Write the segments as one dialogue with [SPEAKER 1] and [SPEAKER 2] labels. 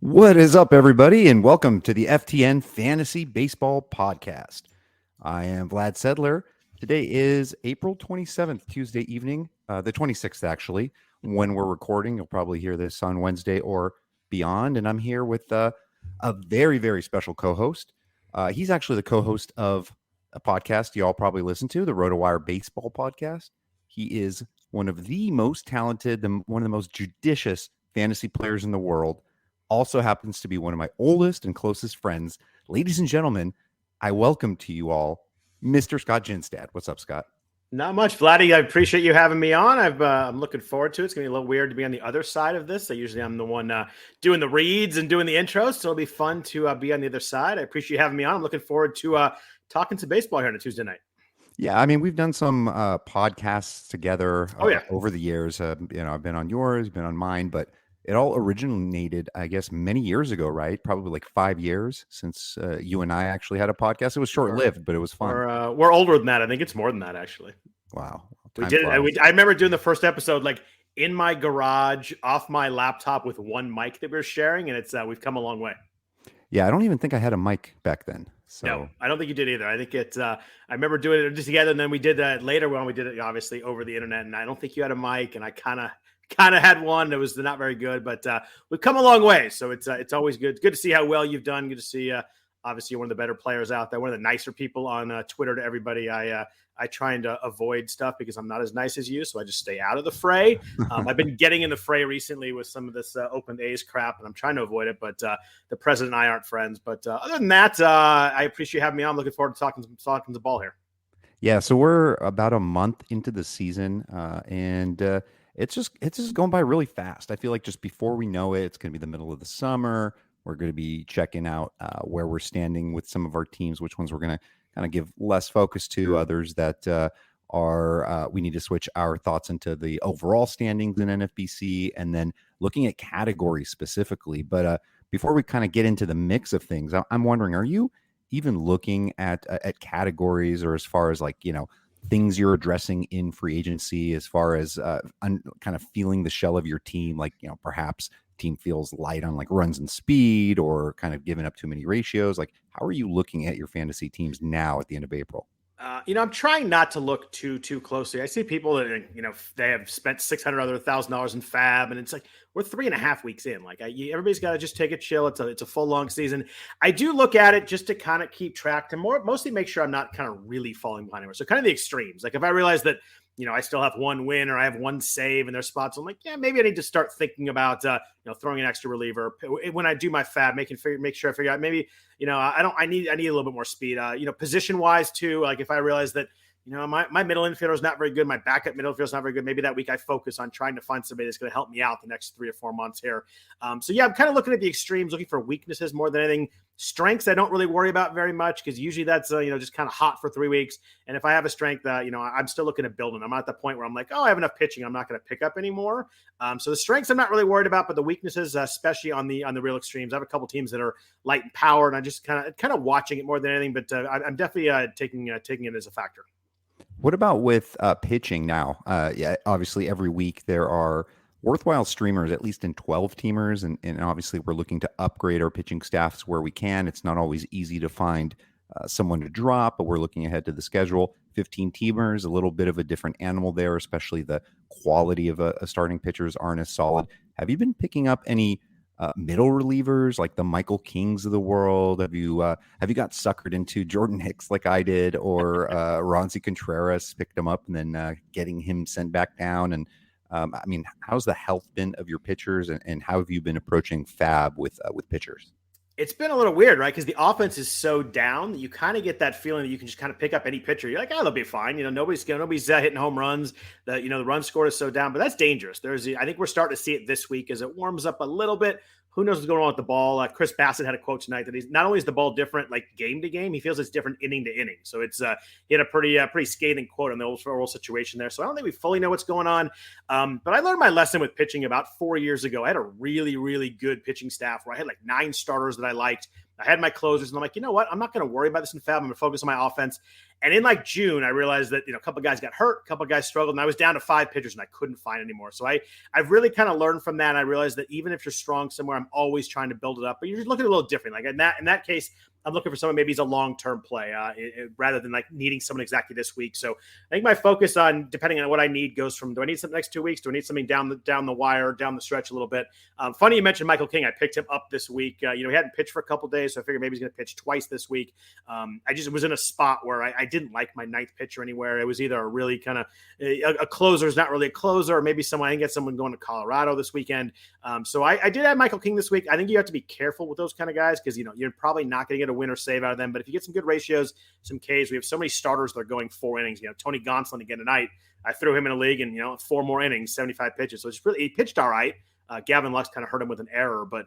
[SPEAKER 1] What is up, everybody, and welcome to the FTN Fantasy Baseball Podcast. I am Vlad Sedler. Today is April 27th, Tuesday evening, the 26th, actually, when we're recording. You'll probably hear this on Wednesday or beyond, and I'm here with a very, very special co-host. He's actually the co-host of a podcast you all probably listen to, the RotoWire Baseball Podcast. He is one of the most talented, one of the most judicious fantasy players in the world. Also happens to be one of my oldest and closest friends. Ladies and gentlemen, I welcome to you all Mr. Scott Jenstad. What's up, Scott?
[SPEAKER 2] Not much, Vladdy. I appreciate you having me on. I'm looking forward to it. It's going to be a little weird to be on the other side of this. Usually I'm the one doing the reads and doing the intros, so it'll be fun to be on the other side. I appreciate you having me on. I'm looking forward to talking to baseball here on a Tuesday night.
[SPEAKER 1] Yeah, I mean, we've done some podcasts together over the years. I've been on yours, been on mine, but it all originated, I guess, many years ago, right? Probably like 5 years since you and I actually had a podcast. It was short-lived, but it was fun.
[SPEAKER 2] We're older than that. I think it's more than that, actually.
[SPEAKER 1] Wow.
[SPEAKER 2] We did it. I remember doing the first episode like in my garage, off my laptop with one mic that we were sharing, and it's we've come a long way.
[SPEAKER 1] Yeah, I don't even think I had a mic back then. So.
[SPEAKER 2] No, I don't think you did either. I think it's. I remember doing it just together, and then we did that later when we did it, obviously, over the internet, and I don't think you had a mic, and I kind of had one that was not very good, but we've come a long way. So it's always good. It's good to see how well you've done. Good to see, obviously, you're one of the better players out there, one of the nicer people on Twitter to everybody. I try to avoid stuff because I'm not as nice as you, so I just stay out of the fray. I've been getting in the fray recently with some of this open A's crap, and I'm trying to avoid it, but the president and I aren't friends. But other than that, I appreciate having me on. I'm looking forward to talking the ball here.
[SPEAKER 1] Yeah, so we're about a month into the season, and it's just going by really fast. I feel like just before we know it, it's going to be the middle of the summer. We're going to be checking out where we're standing with some of our teams, which ones we're going to kind of give less focus to, others that we need to switch our thoughts into the overall standings in NFBC, and then looking at categories specifically. But before we kind of get into the mix of things, I'm wondering, are you even looking at categories, or as far as things you're addressing in free agency, as far as kind of feeling the shell of your team, perhaps team feels light on runs and speed, or kind of giving up too many ratios? How are you looking at your fantasy teams now at the end of April?
[SPEAKER 2] I'm trying not to look too closely. I see people that, they have spent $600,000 in FAAB, and it's like, we're 3.5 weeks in. Everybody's got to just take it chill. It's a full long season. I do look at it just to kind of keep track, to mostly make sure I'm not kind of really falling behind anywhere. So kind of the extremes. If I realize that, I still have one win or I have one save and there's spots, I'm like, yeah, maybe I need to start thinking about, throwing an extra reliever when I do my FAAB, make sure I figure out maybe, I need a little bit more speed, position wise too. If I realize that, my middle infielder is not very good, my backup middle infielder is not very good, maybe that week I focus on trying to find somebody that's going to help me out the next 3 or 4 months here. So yeah, I'm kind of looking at the extremes, looking for weaknesses more than anything. Strengths I don't really worry about very much, because usually that's just kind of hot for 3 weeks. And if I have a strength, I'm still looking at building. I'm not at the point where I'm like, oh, I have enough pitching, I'm not going to pick up anymore. So the strengths I'm not really worried about, but the weaknesses, especially on the real extremes, I have a couple teams that are light and power, and I just kind of watching it more than anything. But I'm definitely taking it as a factor.
[SPEAKER 1] What about with pitching now? Yeah, obviously every week there are worthwhile streamers, at least in 12 teamers. And obviously we're looking to upgrade our pitching staffs where we can. It's not always easy to find someone to drop, but we're looking ahead to the schedule. 15 teamers, a little bit of a different animal there, especially the quality of a starting pitchers aren't as solid. Have you been picking up any middle relievers like the Michael Kings of the world? Have you got suckered into Jordan Hicks like I did, or Ronzi Contreras, picked him up and then getting him sent back down? And I mean, how's the health been of your pitchers, and how have you been approaching FAAB with pitchers?
[SPEAKER 2] It's been a little weird, right? Because the offense is so down that you kind of get that feeling that you can just kind of pick up any pitcher. You're like, oh, they'll be fine. Nobody's hitting home runs. The run score is so down, but that's dangerous. I think we're starting to see it this week as it warms up a little bit. Who knows what's going on with the ball? Chris Bassett had a quote tonight that he's not only is the ball different, game to game, he feels it's different inning to inning. So it's he had a pretty scathing quote on the overall situation there. So I don't think we fully know what's going on. But I learned my lesson with pitching about 4 years ago. I had a really, really good pitching staff where I had 9 starters that I liked. I had my closers, and I'm like, you know what? I'm not going to worry about this in FAAB. I'm going to focus on my offense. And in like June, I realized that, a couple of guys got hurt, a couple of guys struggled, and I was down to 5 pitchers and I couldn't find anymore. So I've really kind of learned from that. And I realized that even if you're strong somewhere, I'm always trying to build it up, but you're just looking a little different. Like in that case, I'm looking for someone, maybe he's a long-term play rather than like needing someone exactly this week. So I think my focus on, depending on what I need, goes from, do I need something next 2 weeks? Do I need something down the wire, down the stretch a little bit? Funny you mentioned Michael King. I picked him up this week. He hadn't pitched for a couple days, so I figured maybe he's going to pitch twice this week. I just was in a spot where I didn't like my ninth pitcher anywhere. It was either a really kind of a closer is not really a closer, or maybe I can get someone going to Colorado this weekend. So I did have Michael King this week. I think you have to be careful with those kind of guys because, you're probably not going to get a win or save out of them. But if you get some good ratios, some Ks, we have so many starters that are going 4 innings. Tony Gonsolin again tonight. I threw him in a league and, 4 more innings, 75 pitches. So it's really, he pitched all right. Gavin Lux kind of hurt him with an error, but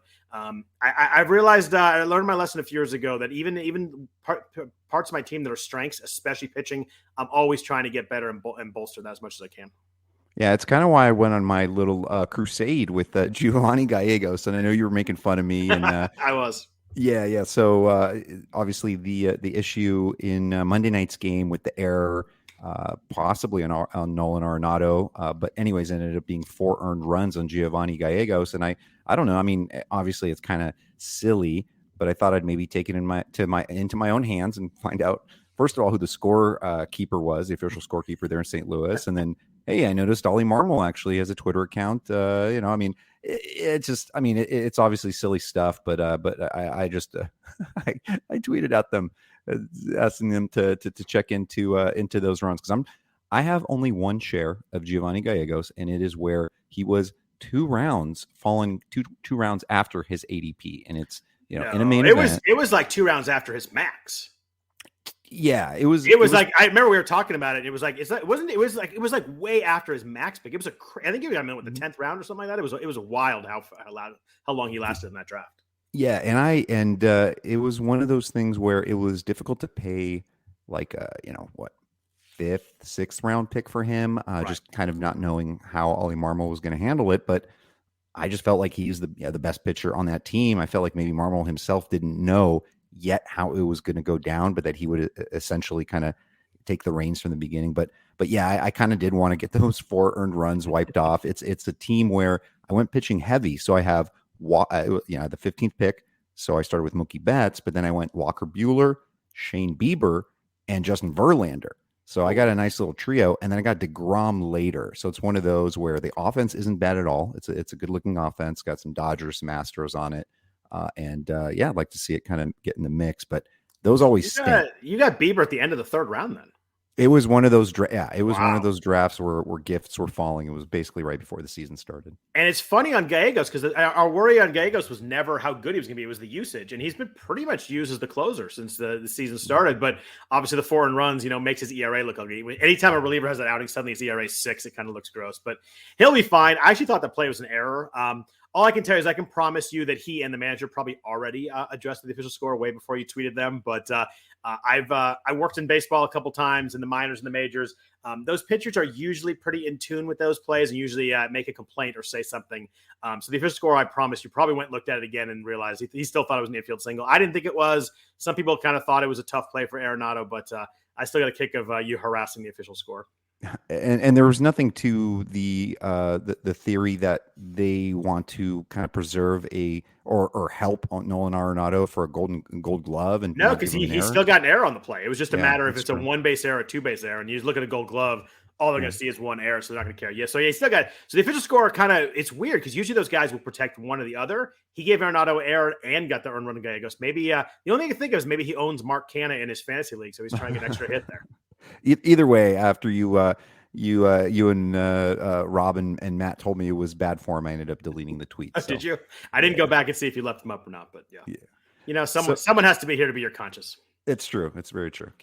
[SPEAKER 2] I've realized I learned my lesson a few years ago that even parts of my team that are strengths, especially pitching, I'm always trying to get better and bolster that as much as I can.
[SPEAKER 1] Yeah, it's kind of why I went on my little crusade with Giovanni Gallegos, and I know you were making fun of me. And
[SPEAKER 2] I was.
[SPEAKER 1] Yeah. So obviously the issue in Monday night's game with the error, possibly on Nolan Arenado, but anyways, ended up being 4 earned runs on Giovanni Gallegos, and I don't know. I mean, obviously it's kind of silly, but I thought I'd maybe take it into my own hands and find out first of all who the score keeper was, the official scorekeeper there in St. Louis, and then hey, I noticed Ollie Marmol actually has a Twitter account. I mean, it's obviously silly stuff, but I just I tweeted at them asking them to check into those runs because I have only 1 share of Giovanni Gallegos, and it is where he was 2 rounds falling two rounds after his ADP, and it's in a main event.
[SPEAKER 2] It was like 2 rounds after his max.
[SPEAKER 1] Yeah, it was
[SPEAKER 2] like I remember we were talking about it. It was like it was like way after his max pick. It was I think he got in with the 10th round or something like that. It was wild how long he lasted in that draft.
[SPEAKER 1] Yeah, and it was one of those things where it was difficult to pay like 5th, 6th round pick for him,
[SPEAKER 2] right.
[SPEAKER 1] Just kind of not knowing how Ollie Marmol was going to handle it, but I just felt like he's the best pitcher on that team. I felt like maybe Marmol himself didn't know yet how it was going to go down, but that he would essentially kind of take the reins from the beginning. But yeah, I kind of did want to get those 4 earned runs wiped off. It's a team where I went pitching heavy, so I have the 15th pick. So I started with Mookie Betts, but then I went Walker Buehler, Shane Bieber, and Justin Verlander. So I got a nice little trio, and then I got Degrom later. So it's one of those where the offense isn't bad at all. It's a good looking offense. Got some Dodgers, some Astros on it. I'd like to see it kind of get in the mix, but those always stink.
[SPEAKER 2] You got Bieber at the end of the 3rd round then.
[SPEAKER 1] It was one of those one of those drafts where gifts were falling. It was basically right before the season started.
[SPEAKER 2] And it's funny on Gallegos because our worry on Gallegos was never how good he was going to be. It was the usage, and he's been pretty much used as the closer since the season started. But obviously the 4 earned runs, makes his ERA look ugly. Anytime a reliever has an outing, suddenly his ERA is 6. It kind of looks gross, but he'll be fine. I actually thought the play was an error. All I can tell you is I can promise you that he and the manager probably already adjusted the official score way before you tweeted them. But I worked in baseball a couple times in the minors and the majors. Those pitchers are usually pretty in tune with those plays and usually make a complaint or say something. So the official score, I promise you, probably went and looked at it again and realized he still thought it was an infield single. I didn't think it was. Some people kind of thought it was a tough play for Arenado, but I still got a kick of you harassing the official score.
[SPEAKER 1] And there was nothing to the theory that they want to kind of preserve or help on Nolan Arenado for a gold glove. And
[SPEAKER 2] no, because he still got an error on the play. It was just a matter if it's
[SPEAKER 1] true.
[SPEAKER 2] A 1-base error, a 2-base error, and you just look at a gold glove. All they're going to see is 1 error, so they're not going to care. Yeah, so he still got. So the official score it's weird because usually those guys will protect one or the other. He gave Arenado an error and got the earned run Gallegos. Maybe the only thing I can think of is maybe he owns Mark Canha in his fantasy league, so he's trying to get an extra hit there.
[SPEAKER 1] Either way, after you and Rob and Matt told me it was bad form, I ended up deleting the tweet. So.
[SPEAKER 2] Did you? I didn't go back and see if you left them up or not, but yeah. Someone has to be here to be your conscience.
[SPEAKER 1] It's true. It's very true.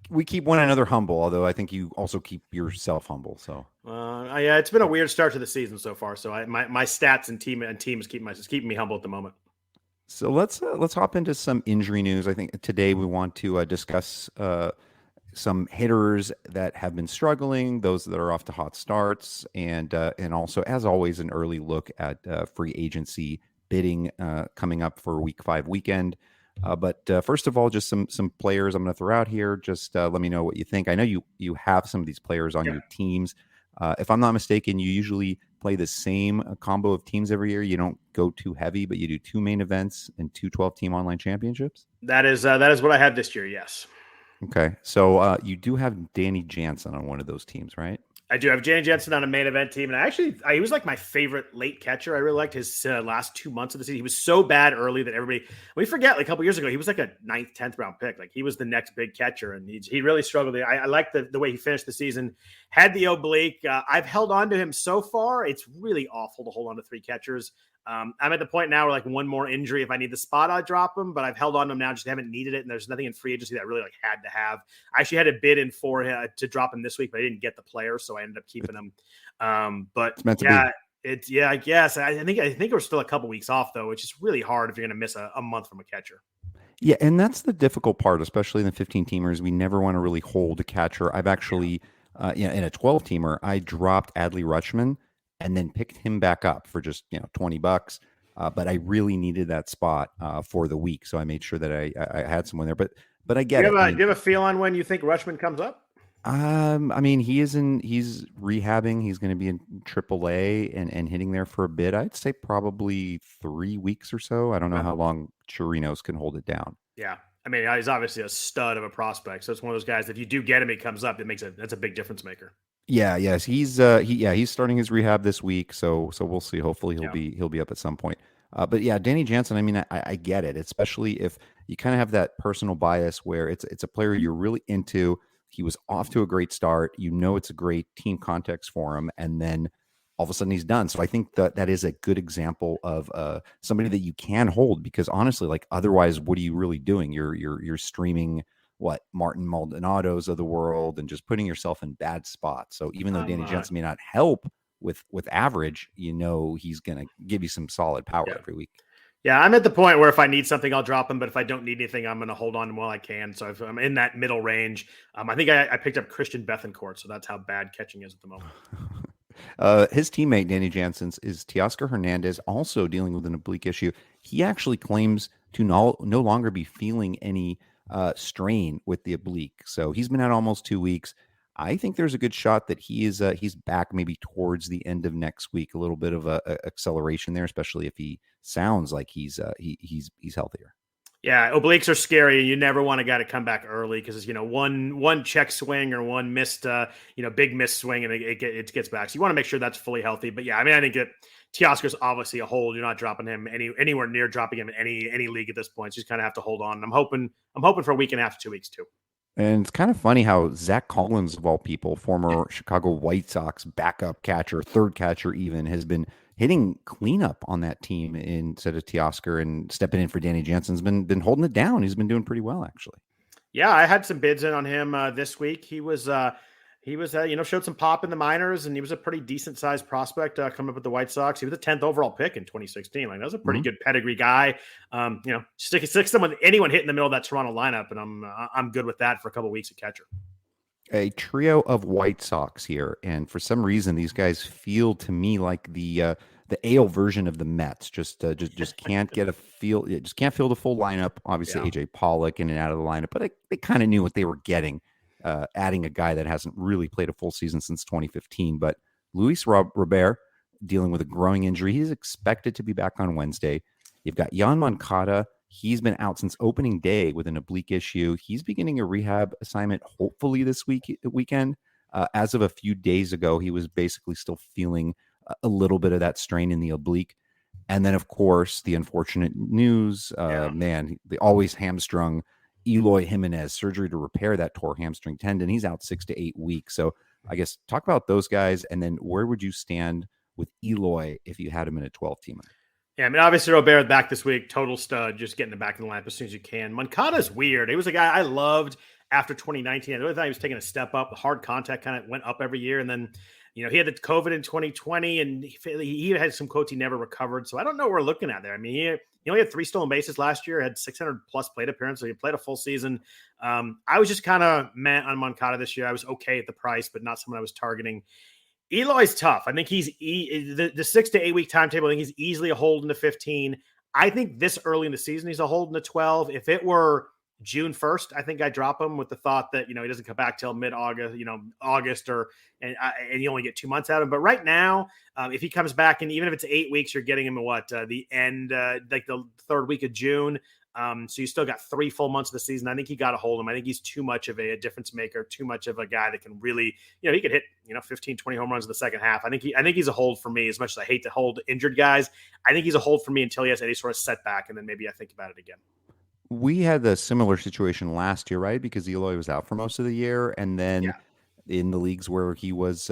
[SPEAKER 1] We keep one another humble, although I think you also keep yourself humble. So
[SPEAKER 2] yeah, it's been a weird start to the season so far. So my stats and team is keeping me humble at the moment.
[SPEAKER 1] So let's hop into some injury news. I think today we want to discuss some hitters that have been struggling, those that are off to hot starts, and also, as always, an early look at free agency bidding coming up for Week 5 weekend. But first of all, just some players I'm going to throw out here. Just let me know what you think. I know you have some of these players on your teams. If I'm not mistaken, you usually play the same combo of teams every year. You don't go too heavy, but you do 2 main events and 2 12-team online championships.
[SPEAKER 2] That is what I have this year. Yes.
[SPEAKER 1] Okay, so you do have Danny Jansen on one of those teams, right?
[SPEAKER 2] I do have Giovanni Gallegos on a main event team, and he was like my favorite late catcher. I really liked his last 2 months of the season. He was so bad early that we forget. Like a couple years ago, he was like a 9th, 10th round pick. Like he was the next big catcher, and he really struggled. I like the way he finished the season. Had the oblique. I've held on to him so far. It's really awful to hold on to 3 catchers. I'm at the point now where like one more injury. If I need the spot, I'll drop him, but I've held on to him now. Just haven't needed it. And there's nothing in free agency that I really like had to have. I actually had a bid in for to drop him this week, but I didn't get the player. So I ended up keeping him. But
[SPEAKER 1] it's meant to
[SPEAKER 2] be. I guess I think we're still a couple weeks off though, which is really hard if you're going to miss a month from a catcher.
[SPEAKER 1] Yeah. And that's the difficult part, especially in the 15 teamers. We never want to really hold a catcher. I've actually, in a 12 teamer, I dropped Adley Rutschman and then picked him back up for just $20. But I really needed that spot for the week, so I made sure that I had someone there. But I get it.
[SPEAKER 2] Do you have a feel on when you think Rutschman comes up?
[SPEAKER 1] I mean, he's rehabbing. He's going to be in AAA and hitting there for a bit. I'd say probably 3 weeks or so. I don't know how long Chirinos can hold it down.
[SPEAKER 2] Yeah. I mean, he's obviously a stud of a prospect. So it's one of those guys, if you do get him, he comes up, that's a big difference maker.
[SPEAKER 1] Yeah, yes, he's starting his rehab this week, so we'll see. Hopefully, he'll be up at some point. But yeah, Danny Jansen. I mean, I get it, especially if you kind of have that personal bias where it's a player you're really into. He was off to a great start. It's a great team context for him, and then all of a sudden he's done. So I think that is a good example of somebody that you can hold, because honestly, like otherwise, what are you really doing? You're streaming Martin Maldonado's of the world and just putting yourself in bad spots. So even though Danny Jansen may not help with average, he's going to give you some solid power every week.
[SPEAKER 2] Yeah, I'm at the point where if I need something, I'll drop him. But if I don't need anything, I'm going to hold on to him while I can. So if I'm in that middle range, I think I picked up Christian Bethancourt. So that's how bad catching is at the moment.
[SPEAKER 1] His teammate, Danny Jansen's, is Teoscar Hernandez, also dealing with an oblique issue. He actually claims to no longer be feeling any strain with the oblique. So he's been out almost 2 weeks. I think there's a good shot that he's back maybe towards the end of next week. A little bit of a acceleration there, especially if he sounds like he's healthier.
[SPEAKER 2] Yeah, obliques are scary. You never want a guy to come back early because one check swing or one missed big missed swing and it gets back. So you want to make sure that's fully healthy. But yeah, I mean, I think that Teoscar's obviously a hold. You're not dropping him anywhere near dropping him in any league at this point. So you just kind of have to hold on. I'm hoping for a week and a half to 2 weeks too.
[SPEAKER 1] And it's kind of funny how Zach Collins, of all people, former Chicago White Sox backup catcher, third catcher even, has been hitting cleanup on that team instead of Teoscar, and stepping in for Danny Jansen's been holding it down. He's been doing pretty well, actually.
[SPEAKER 2] Yeah, I had some bids in on him this week. He was showed some pop in the minors, and he was a pretty decent sized prospect coming up with the White Sox. He was a 10th overall pick in 2016. Like that was a pretty good pedigree guy. Stick someone, anyone hit in the middle of that Toronto lineup, and I'm good with that for a couple of weeks at catcher.
[SPEAKER 1] A trio of White Sox here, and for some reason, these guys feel to me like the AL version of the Mets. Just can't get a feel. Just can't feel the full lineup. Obviously, AJ Pollock in and out of the lineup, but they kind of knew what they were getting. Adding a guy that hasn't really played a full season since 2015. But Luis Robert dealing with a growing injury. He's expected to be back on Wednesday. You've got Yoan Moncada. He's been out since opening day with an oblique issue. He's beginning a rehab assignment, hopefully this weekend. As of a few days ago, he was basically still feeling a little bit of that strain in the oblique. And then, of course, the unfortunate news, the always hamstrung Eloy Jimenez, surgery to repair that torn hamstring tendon. He's out 6 to 8 weeks. So I guess talk about those guys, and then where would you stand with Eloy if you had him in a 12-teamer?
[SPEAKER 2] Yeah, I mean, obviously Robert back this week, total stud, just getting it back in the lineup as soon as you can. Moncada's weird. He was a guy I loved after 2019. I really thought he was taking a step up. The hard contact kind of went up every year, and then he had the COVID in 2020, and he had some quotes he never recovered. So I don't know what we're looking at there. I mean, he only had 3 stolen bases last year, had 600 plus plate appearances. So he played a full season. I was just kind of meh on Moncada this year. I was okay at the price, but not someone I was targeting. Eloy's tough. I think he's the 6 to 8 week timetable. I think he's easily a hold into 15. I think this early in the season, he's a hold in the 12. If it were June 1st, I think I drop him with the thought that, he doesn't come back till mid-August, August and you only get 2 months out of him. But right now, if he comes back, and even if it's 8 weeks, you're getting him at the end, like the third week of June. So you still got 3 full months of the season. I think you got to hold him. I think he's too much of a difference maker, too much of a guy that can really, he could hit, 15, 20 home runs in the second half. I think he's a hold for me. As much as I hate to hold injured guys, I think he's a hold for me until he has any sort of setback, and then maybe I think about it again.
[SPEAKER 1] We had a similar situation last year, right? Because Eloy was out for most of the year, and then in the leagues where he was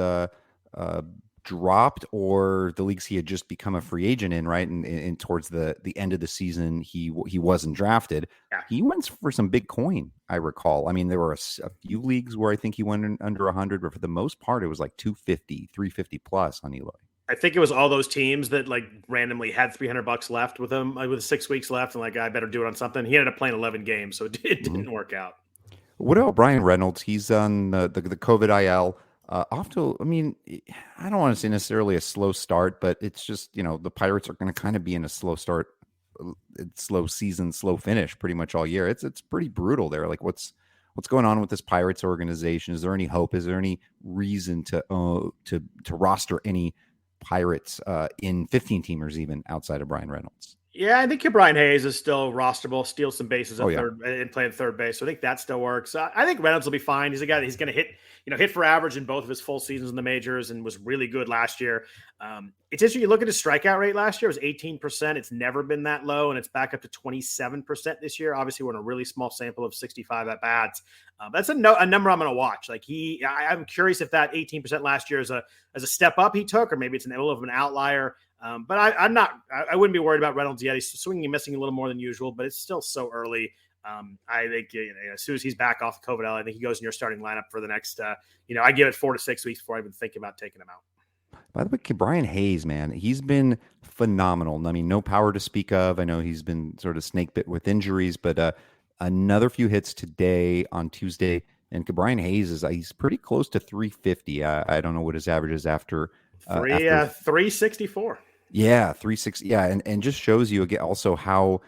[SPEAKER 1] dropped, or the leagues he had just become a free agent in, right? And towards the end of the season, he wasn't drafted.
[SPEAKER 2] Yeah.
[SPEAKER 1] He went for some big coin, I recall. I mean, there were a few leagues where I think he went under 100, but for the most part, it was like 250, 350 plus on Eloy.
[SPEAKER 2] I think it was all those teams that like randomly had $300 left with him, with 6 weeks left, and like, I better do it on something. He ended up playing 11 games, so it didn't work out.
[SPEAKER 1] What about Brian Reynolds? He's on the COVID IL. Off to, I mean, I don't want to say necessarily a slow start, but it's just, the Pirates are going to kind of be in a slow start, slow season, slow finish pretty much all year. It's pretty brutal there. Like, what's going on with this Pirates organization? Is there any hope? Is there any reason to roster any Pirates in 15 teamers even outside of Brian Reynolds?
[SPEAKER 2] Yeah, I think Brian Hayes is still rosterable, steal some bases at
[SPEAKER 1] yeah.
[SPEAKER 2] third and playing third base. So I think that still works. I think Reynolds will be fine. He's a guy that he's going to hit for average in both of his full seasons in the majors, and was really good last year. It's interesting. You look at his strikeout rate last year, it was 18%. It's never been that low, and it's back up to 27% this year. Obviously, we're in a really small sample of 65 at bats. That's a number I'm going to watch. Like I'm curious if that 18% last year is a step up he took, or maybe it's a little of an outlier. But I wouldn't be worried about Reynolds yet. He's swinging and missing a little more than usual, but it's still so early. I think as soon as he's back off the COVID, I think he goes in your starting lineup for the next, I give it 4 to 6 weeks before I even think about taking him out.
[SPEAKER 1] By the way, Brian Hayes, man, he's been phenomenal. I mean, no power to speak of. I know he's been sort of snake bit with injuries, but another few hits today on Tuesday. And Brian Hayes he's pretty close to 350. I don't know what his average is after
[SPEAKER 2] 364.
[SPEAKER 1] Yeah, 360. Yeah, and just shows you again also how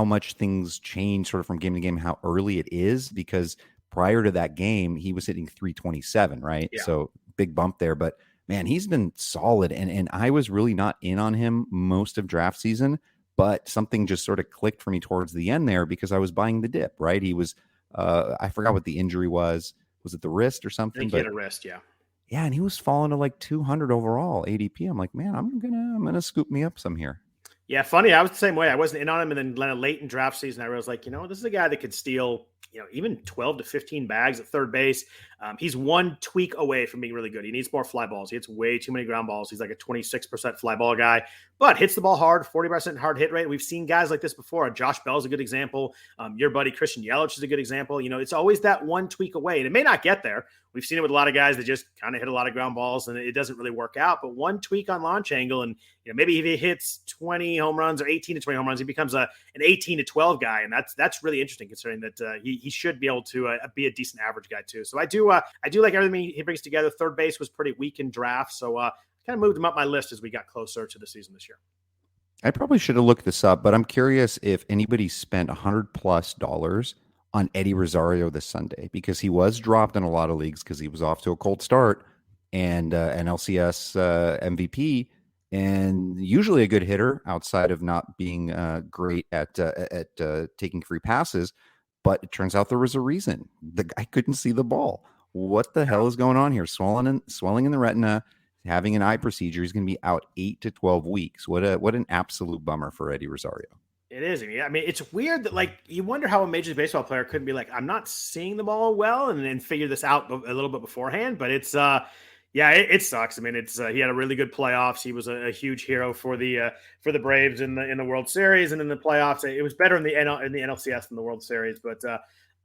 [SPEAKER 1] much things change sort of from game to game, how early it is, because prior to that game he was hitting 327, right?
[SPEAKER 2] Yeah.
[SPEAKER 1] So big bump there, but man, he's been solid, and I was really not in on him most of draft season, but something just sort of clicked for me towards the end there because I was buying the dip, right? He was I forgot what the injury was. Was it the wrist or something?
[SPEAKER 2] I think he had a wrist, yeah.
[SPEAKER 1] Yeah, and he was falling to like 200 overall ADP. I'm like, man, I'm gonna scoop me up some here.
[SPEAKER 2] Yeah, funny. I was the same way. I wasn't in on him, and then late in draft season, I was like, this is a guy that could steal, even 12 to 15 bags at third base. He's one tweak away from being really good. He needs more fly balls. He hits way too many ground balls. He's like a 26% fly ball guy, but hits the ball hard, 40% hard hit rate. We've seen guys like this before. Josh Bell's a good example. Your buddy Christian Yelich is a good example. It's always that one tweak away, and it may not get there. We've seen it with a lot of guys that just kind of hit a lot of ground balls, and it doesn't really work out. But one tweak on launch angle, and maybe if he hits 20 home runs or 18 to 20 home runs, he becomes an 18 to 12 guy, and that's really interesting considering that he should be able to be a decent average guy too. So I do like everything he brings together. Third base was pretty weak in draft, so kind of moved him up my list as we got closer to the season this year.
[SPEAKER 1] I probably should have looked this up, but I'm curious if anybody spent $100+ on Eddie Rosario this Sunday, because he was dropped in a lot of leagues because he was off to a cold start, and an LCS MVP, and usually a good hitter outside of not being great at taking free passes. But it turns out there was a reason. The guy couldn't see the ball. What the hell is going on here? Swelling in the retina, having an eye procedure. He's going to be out 8 to 12 weeks. What an absolute bummer for Eddie Rosario.
[SPEAKER 2] It is. I mean, it's weird that, like, you wonder how a Major League Baseball player couldn't be like, I'm not seeing the ball well, and then figure this out a little bit beforehand. But it's, it sucks. I mean, it's he had a really good playoffs. He was a huge hero for the Braves in the World Series, and in the playoffs, it was better in the NLCS than the World Series. But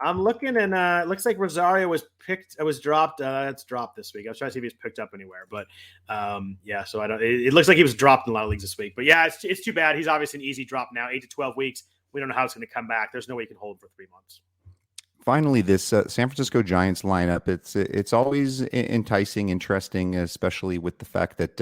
[SPEAKER 2] I'm looking, and it looks like Rosario was dropped. It's dropped this week. I was trying to see if he's picked up anywhere, but so I don't. It looks like he was dropped in a lot of leagues this week. But yeah, it's too bad. He's obviously an easy drop now. 8 to 12 weeks. We don't know how it's going to come back. There's no way you can hold for 3 months.
[SPEAKER 1] Finally, this San Francisco Giants lineup, it's always enticing, interesting, especially with the fact that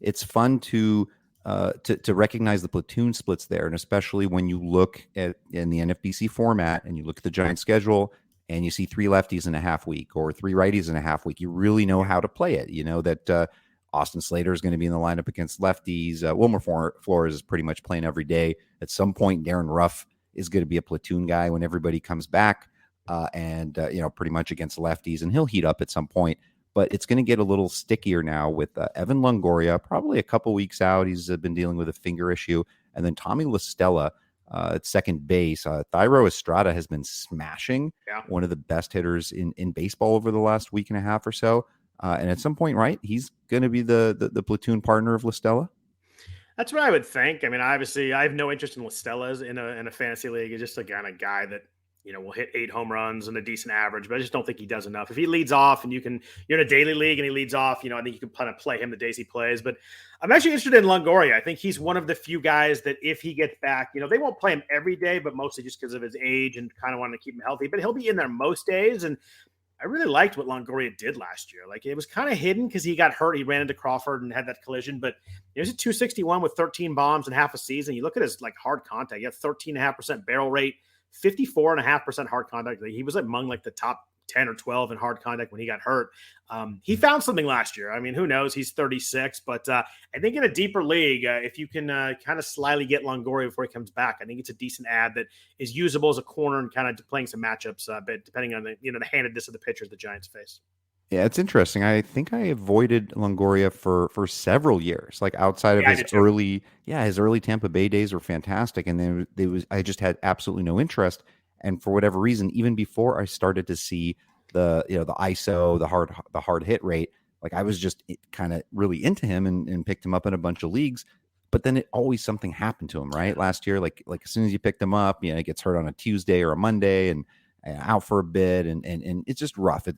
[SPEAKER 1] it's fun to to recognize the platoon splits there, and especially when you look at in the NFBC format and you look at the Giants schedule and you see 3 lefties in a half week or 3 righties in a half week, you really know how to play it. You know that Austin Slater is going to be in the lineup against lefties. Wilmer Flores is pretty much playing every day. At some point, Darren Ruff is going to be a platoon guy when everybody comes back, and pretty much against lefties, and he'll heat up at some point. But it's going to get a little stickier now with Evan Longoria, probably a couple weeks out. He's been dealing with a finger issue. And then Tommy La Stella at second base. Thairo Estrada has been smashing, one of the best hitters in baseball over the last week and a half or so. And at some point, right, he's going to be the platoon partner of La Stella.
[SPEAKER 2] That's what I would think. I mean, obviously, I have no interest in La Stella's in a fantasy league. He's just a kind of guy that will hit 8 home runs and a decent average, but I just don't think he does enough. If he leads off and you're in a daily league and he leads off, I think you can kind of play him the days he plays. But I'm actually interested in Longoria. I think he's one of the few guys that if he gets back, they won't play him every day, but mostly just because of his age and kind of wanting to keep him healthy. But he'll be in there most days. And I really liked what Longoria did last year. Like, it was kind of hidden because he got hurt. He ran into Crawford and had that collision, but it was a 261 with 13 bombs in half a season. You look at his hard contact, he had 13.5% barrel rate, 54.5% hard contact. He was among the top 10 or 12 in hard contact when he got hurt. He found something last year. I mean, who knows? He's 36, but I think in a deeper league, if you can kind of slyly get Longoria before he comes back, I think it's a decent ad that is usable as a corner and kind of playing some matchups, but depending on the handedness of the pitchers the Giants face.
[SPEAKER 1] Yeah, it's interesting. I think I avoided Longoria for several years, outside of his early Tampa Bay days were fantastic. And then I just had absolutely no interest. And for whatever reason, even before I started to see the ISO, the hard hit rate, I was just kind of really into him and picked him up in a bunch of leagues. But then something happened to him, right? Last year, like as soon as you picked him up, he gets hurt on a Tuesday or a Monday and out for a bit, and it's just rough. That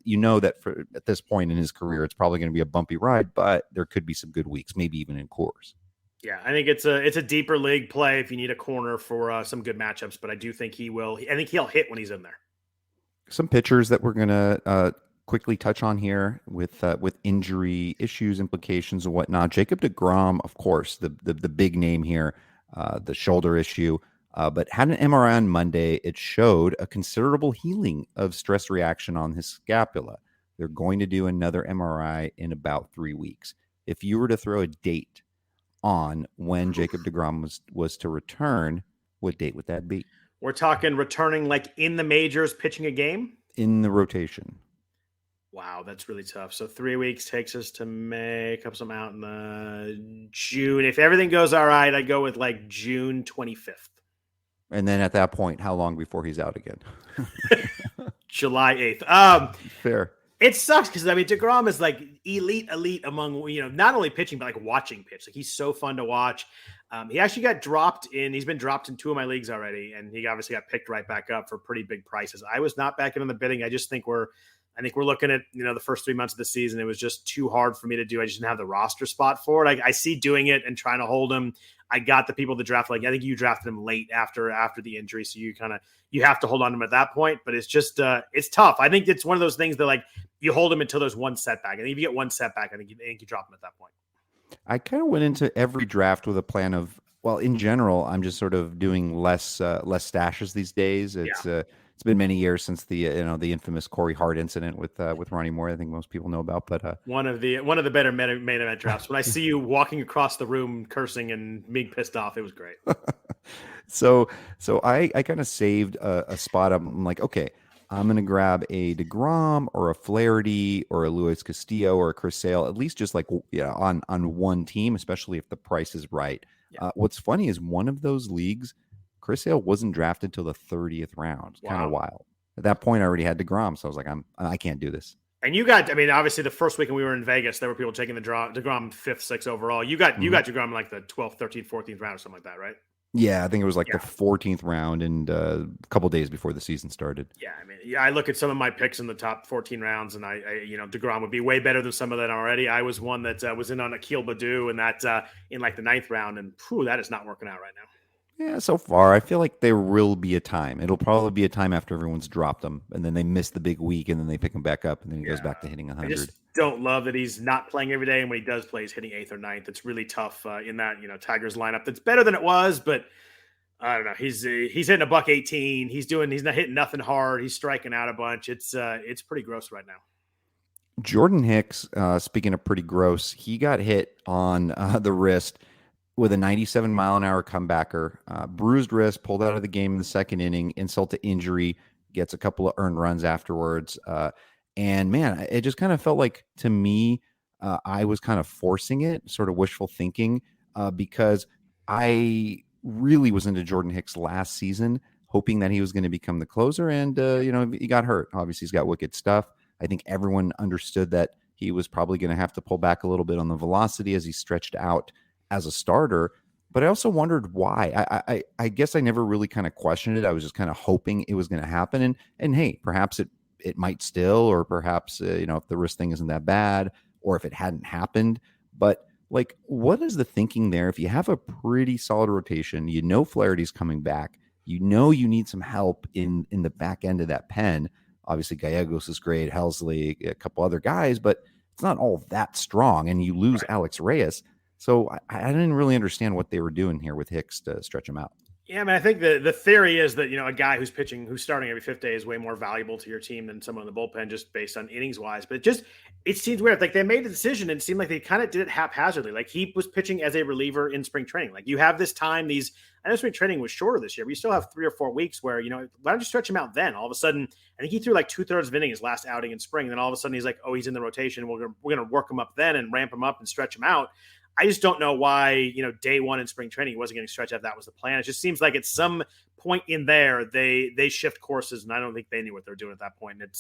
[SPEAKER 1] at this point in his career, it's probably going to be a bumpy ride, but there could be some good weeks, maybe even in Coors.
[SPEAKER 2] Yeah, I think it's a deeper league play if you need a corner for some good matchups, but I do think he will. I think he'll hit when he's in there. Some
[SPEAKER 1] pitchers that we're going to quickly touch on here with injury issues, implications, and whatnot. Jacob Degrom, of course, the big name here, the shoulder issue. But had an MRI on Monday. It showed a considerable healing of stress reaction on his scapula. They're going to do another MRI in about 3 weeks. If you were to throw a date on when Jacob Degrom was to return, what date would that be?
[SPEAKER 2] We're talking returning in the majors, pitching a game?
[SPEAKER 1] In the rotation.
[SPEAKER 2] Wow, that's really tough. So 3 weeks takes us to make up some out in the June. If everything goes all right, I'd go with June 25th.
[SPEAKER 1] And then at that point, how long before he's out again?
[SPEAKER 2] July 8th.
[SPEAKER 1] Fair.
[SPEAKER 2] It sucks because, Degrom is elite among, not only pitching, but watching pitch. He's so fun to watch. He actually got dropped he's been dropped in 2 of my leagues already. And he obviously got picked right back up for pretty big prices. I was not backing in the bidding. I just think we're looking at, the first 3 months of the season. It was just too hard for me to do. I just didn't have the roster spot for it. I see doing it and trying to hold him. I got the people to draft. I think you drafted him late after the injury. So you have to hold on to him at that point, but it's just, it's tough. I think it's one of those things that you hold him until there's one setback. I think if you get one setback, I think you drop him at that point.
[SPEAKER 1] I kind of went into every draft with a plan of, well, in general, I'm just sort of doing less stashes these days. It's been many years since the infamous Corey Hart incident with Ronnie Moore. I think most people know about, but
[SPEAKER 2] one of the better main event drafts. When I see you walking across the room cursing and being pissed off, it was great.
[SPEAKER 1] So I kind of saved a spot. I'm like, okay, I'm gonna grab a DeGrom or a Flaherty or a Luis Castillo or a Chris Sale, at least just on one team, especially if the price is right. Yeah. What's funny is one of those leagues, Chris Sale wasn't drafted till the 30th round. Wow. Kind of wild. At that point, I already had DeGrom, so I was like, I can't do this.
[SPEAKER 2] And you got, obviously the first weekend we were in Vegas, there were people taking the DeGrom 5th, 6th overall. You got DeGrom in the 12th, 13th, 14th round or something like that, right?
[SPEAKER 1] Yeah, I think it was the 14th round and a couple days before the season started.
[SPEAKER 2] Yeah, I look at some of my picks in the top 14 rounds, and I DeGrom would be way better than some of that already. I was one that was in on Akil Baddoo and that in the 9th round, and that is not working out right now.
[SPEAKER 1] Yeah, so far, I feel like there will be a time. It'll probably be a time after everyone's dropped them, and then they miss the big week, and then they pick them back up, and then he goes back to hitting 100.
[SPEAKER 2] don't love that he's not playing every day, and when he does play, he's hitting 8th or 9th. It's really tough in that Tigers lineup. That's better than it was, but I don't know. He's hitting a $118. He's not hitting nothing hard. He's striking out a bunch. It's pretty gross right now.
[SPEAKER 1] Jordan Hicks, speaking of pretty gross, he got hit on the wrist with a 97-mile-an-hour comebacker, bruised wrist, pulled out of the game in the second inning, insult to injury, gets a couple of earned runs afterwards. And man, it just kind of felt like, to me, I was kind of forcing it, sort of wishful thinking, because I really was into Jordan Hicks last season, hoping that he was going to become the closer. And, he got hurt. Obviously, he's got wicked stuff. I think everyone understood that he was probably going to have to pull back a little bit on the velocity as he stretched out as a starter. But I also wondered why. I guess I never really kind of questioned it. I was just kind of hoping it was going to happen. And hey, perhaps it might still, or perhaps, if the wrist thing isn't that bad, or if it hadn't happened. But like, what is the thinking there? If you have a pretty solid rotation, Flaherty's coming back, you need some help in the back end of that pen. Obviously, Gallegos is great, Helsley, a couple other guys, but it's not all that strong. And you lose Alex Reyes. So I didn't really understand what they were doing here with Hicks to stretch him out.
[SPEAKER 2] Yeah, I mean, I think the theory is that, a guy who's starting every 5th day is way more valuable to your team than someone in the bullpen just based on innings wise. But it seems weird. Like, they made the decision and it seemed like they kind of did it haphazardly. Like, he was pitching as a reliever in spring training. Like, you have this time, I know spring training was shorter this year, but you still have 3 or 4 weeks where, why don't you stretch him out then? All of a sudden, I think he threw like 2/3 of inning his last outing in spring. And then all of a sudden he's like, oh, he's in the rotation. We're going to work him up then and ramp him up and stretch him out. I just don't know why, day one in spring training, he wasn't getting stretched out. That was the plan. It just seems like at some point in there, they shift courses, and I don't think they knew what they're doing at that point. And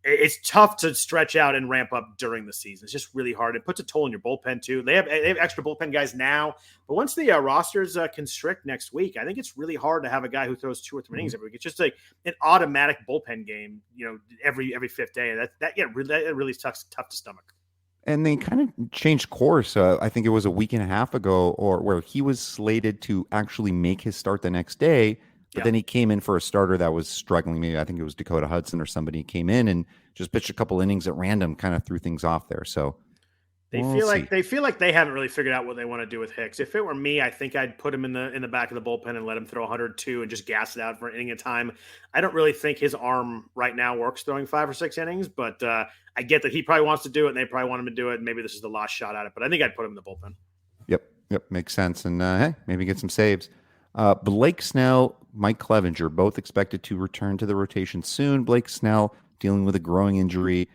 [SPEAKER 2] it's tough to stretch out and ramp up during the season. It's just really hard. It puts a toll on your bullpen too. They have extra bullpen guys now, but once the rosters constrict next week, I think it's really hard to have a guy who throws 2 or 3 innings every week. It's just like an automatic bullpen game, every 5th day. That really is tough to stomach.
[SPEAKER 1] And they kind of changed course. I think it was a week and a half ago, or where he was slated to actually make his start the next day. But then he came in for a starter that was struggling. Maybe I think it was Dakota Hudson or somebody came in and just pitched a couple innings at random, kind of threw things off there. So
[SPEAKER 2] they feel like they haven't really figured out what they want to do with Hicks. If it were me, I think I'd put him in the back of the bullpen and let him throw 102 and just gas it out for an inning at a time. I don't really think his arm right now works throwing 5 or 6 innings, but I get that he probably wants to do it and they probably want him to do it. And maybe this is the last shot at it, but I think I'd put him in the bullpen.
[SPEAKER 1] Yep. Makes sense. And hey, maybe get some saves. Blake Snell, Mike Clevenger, both expected to return to the rotation soon. Blake Snell dealing with a growing injury.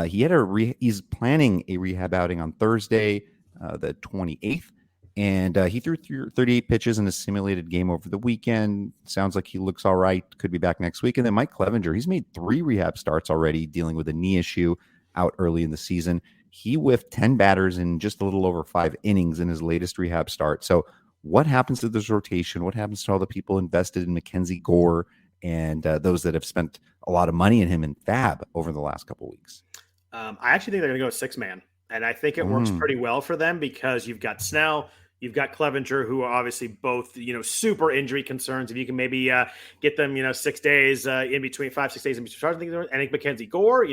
[SPEAKER 1] He's planning a rehab outing on Thursday, the 28th, and he threw 38 pitches in a simulated game over the weekend. Sounds like he looks all right. Could be back next week. And then Mike Clevenger, he's made 3 rehab starts already, dealing with a knee issue out early in the season. He whiffed 10 batters in just a little over 5 innings in his latest rehab start. So what happens to this rotation? What happens to all the people invested in Mackenzie Gore and those that have spent a lot of money in him in FAAB over the last couple of weeks?
[SPEAKER 2] I actually think they're going to go 6-man. And I think it works pretty well for them because you've got Snell, you've got Clevenger, who are obviously both, super injury concerns. If you can maybe get them, 6 days in between, 5-6 days in between. I think Mackenzie Gore,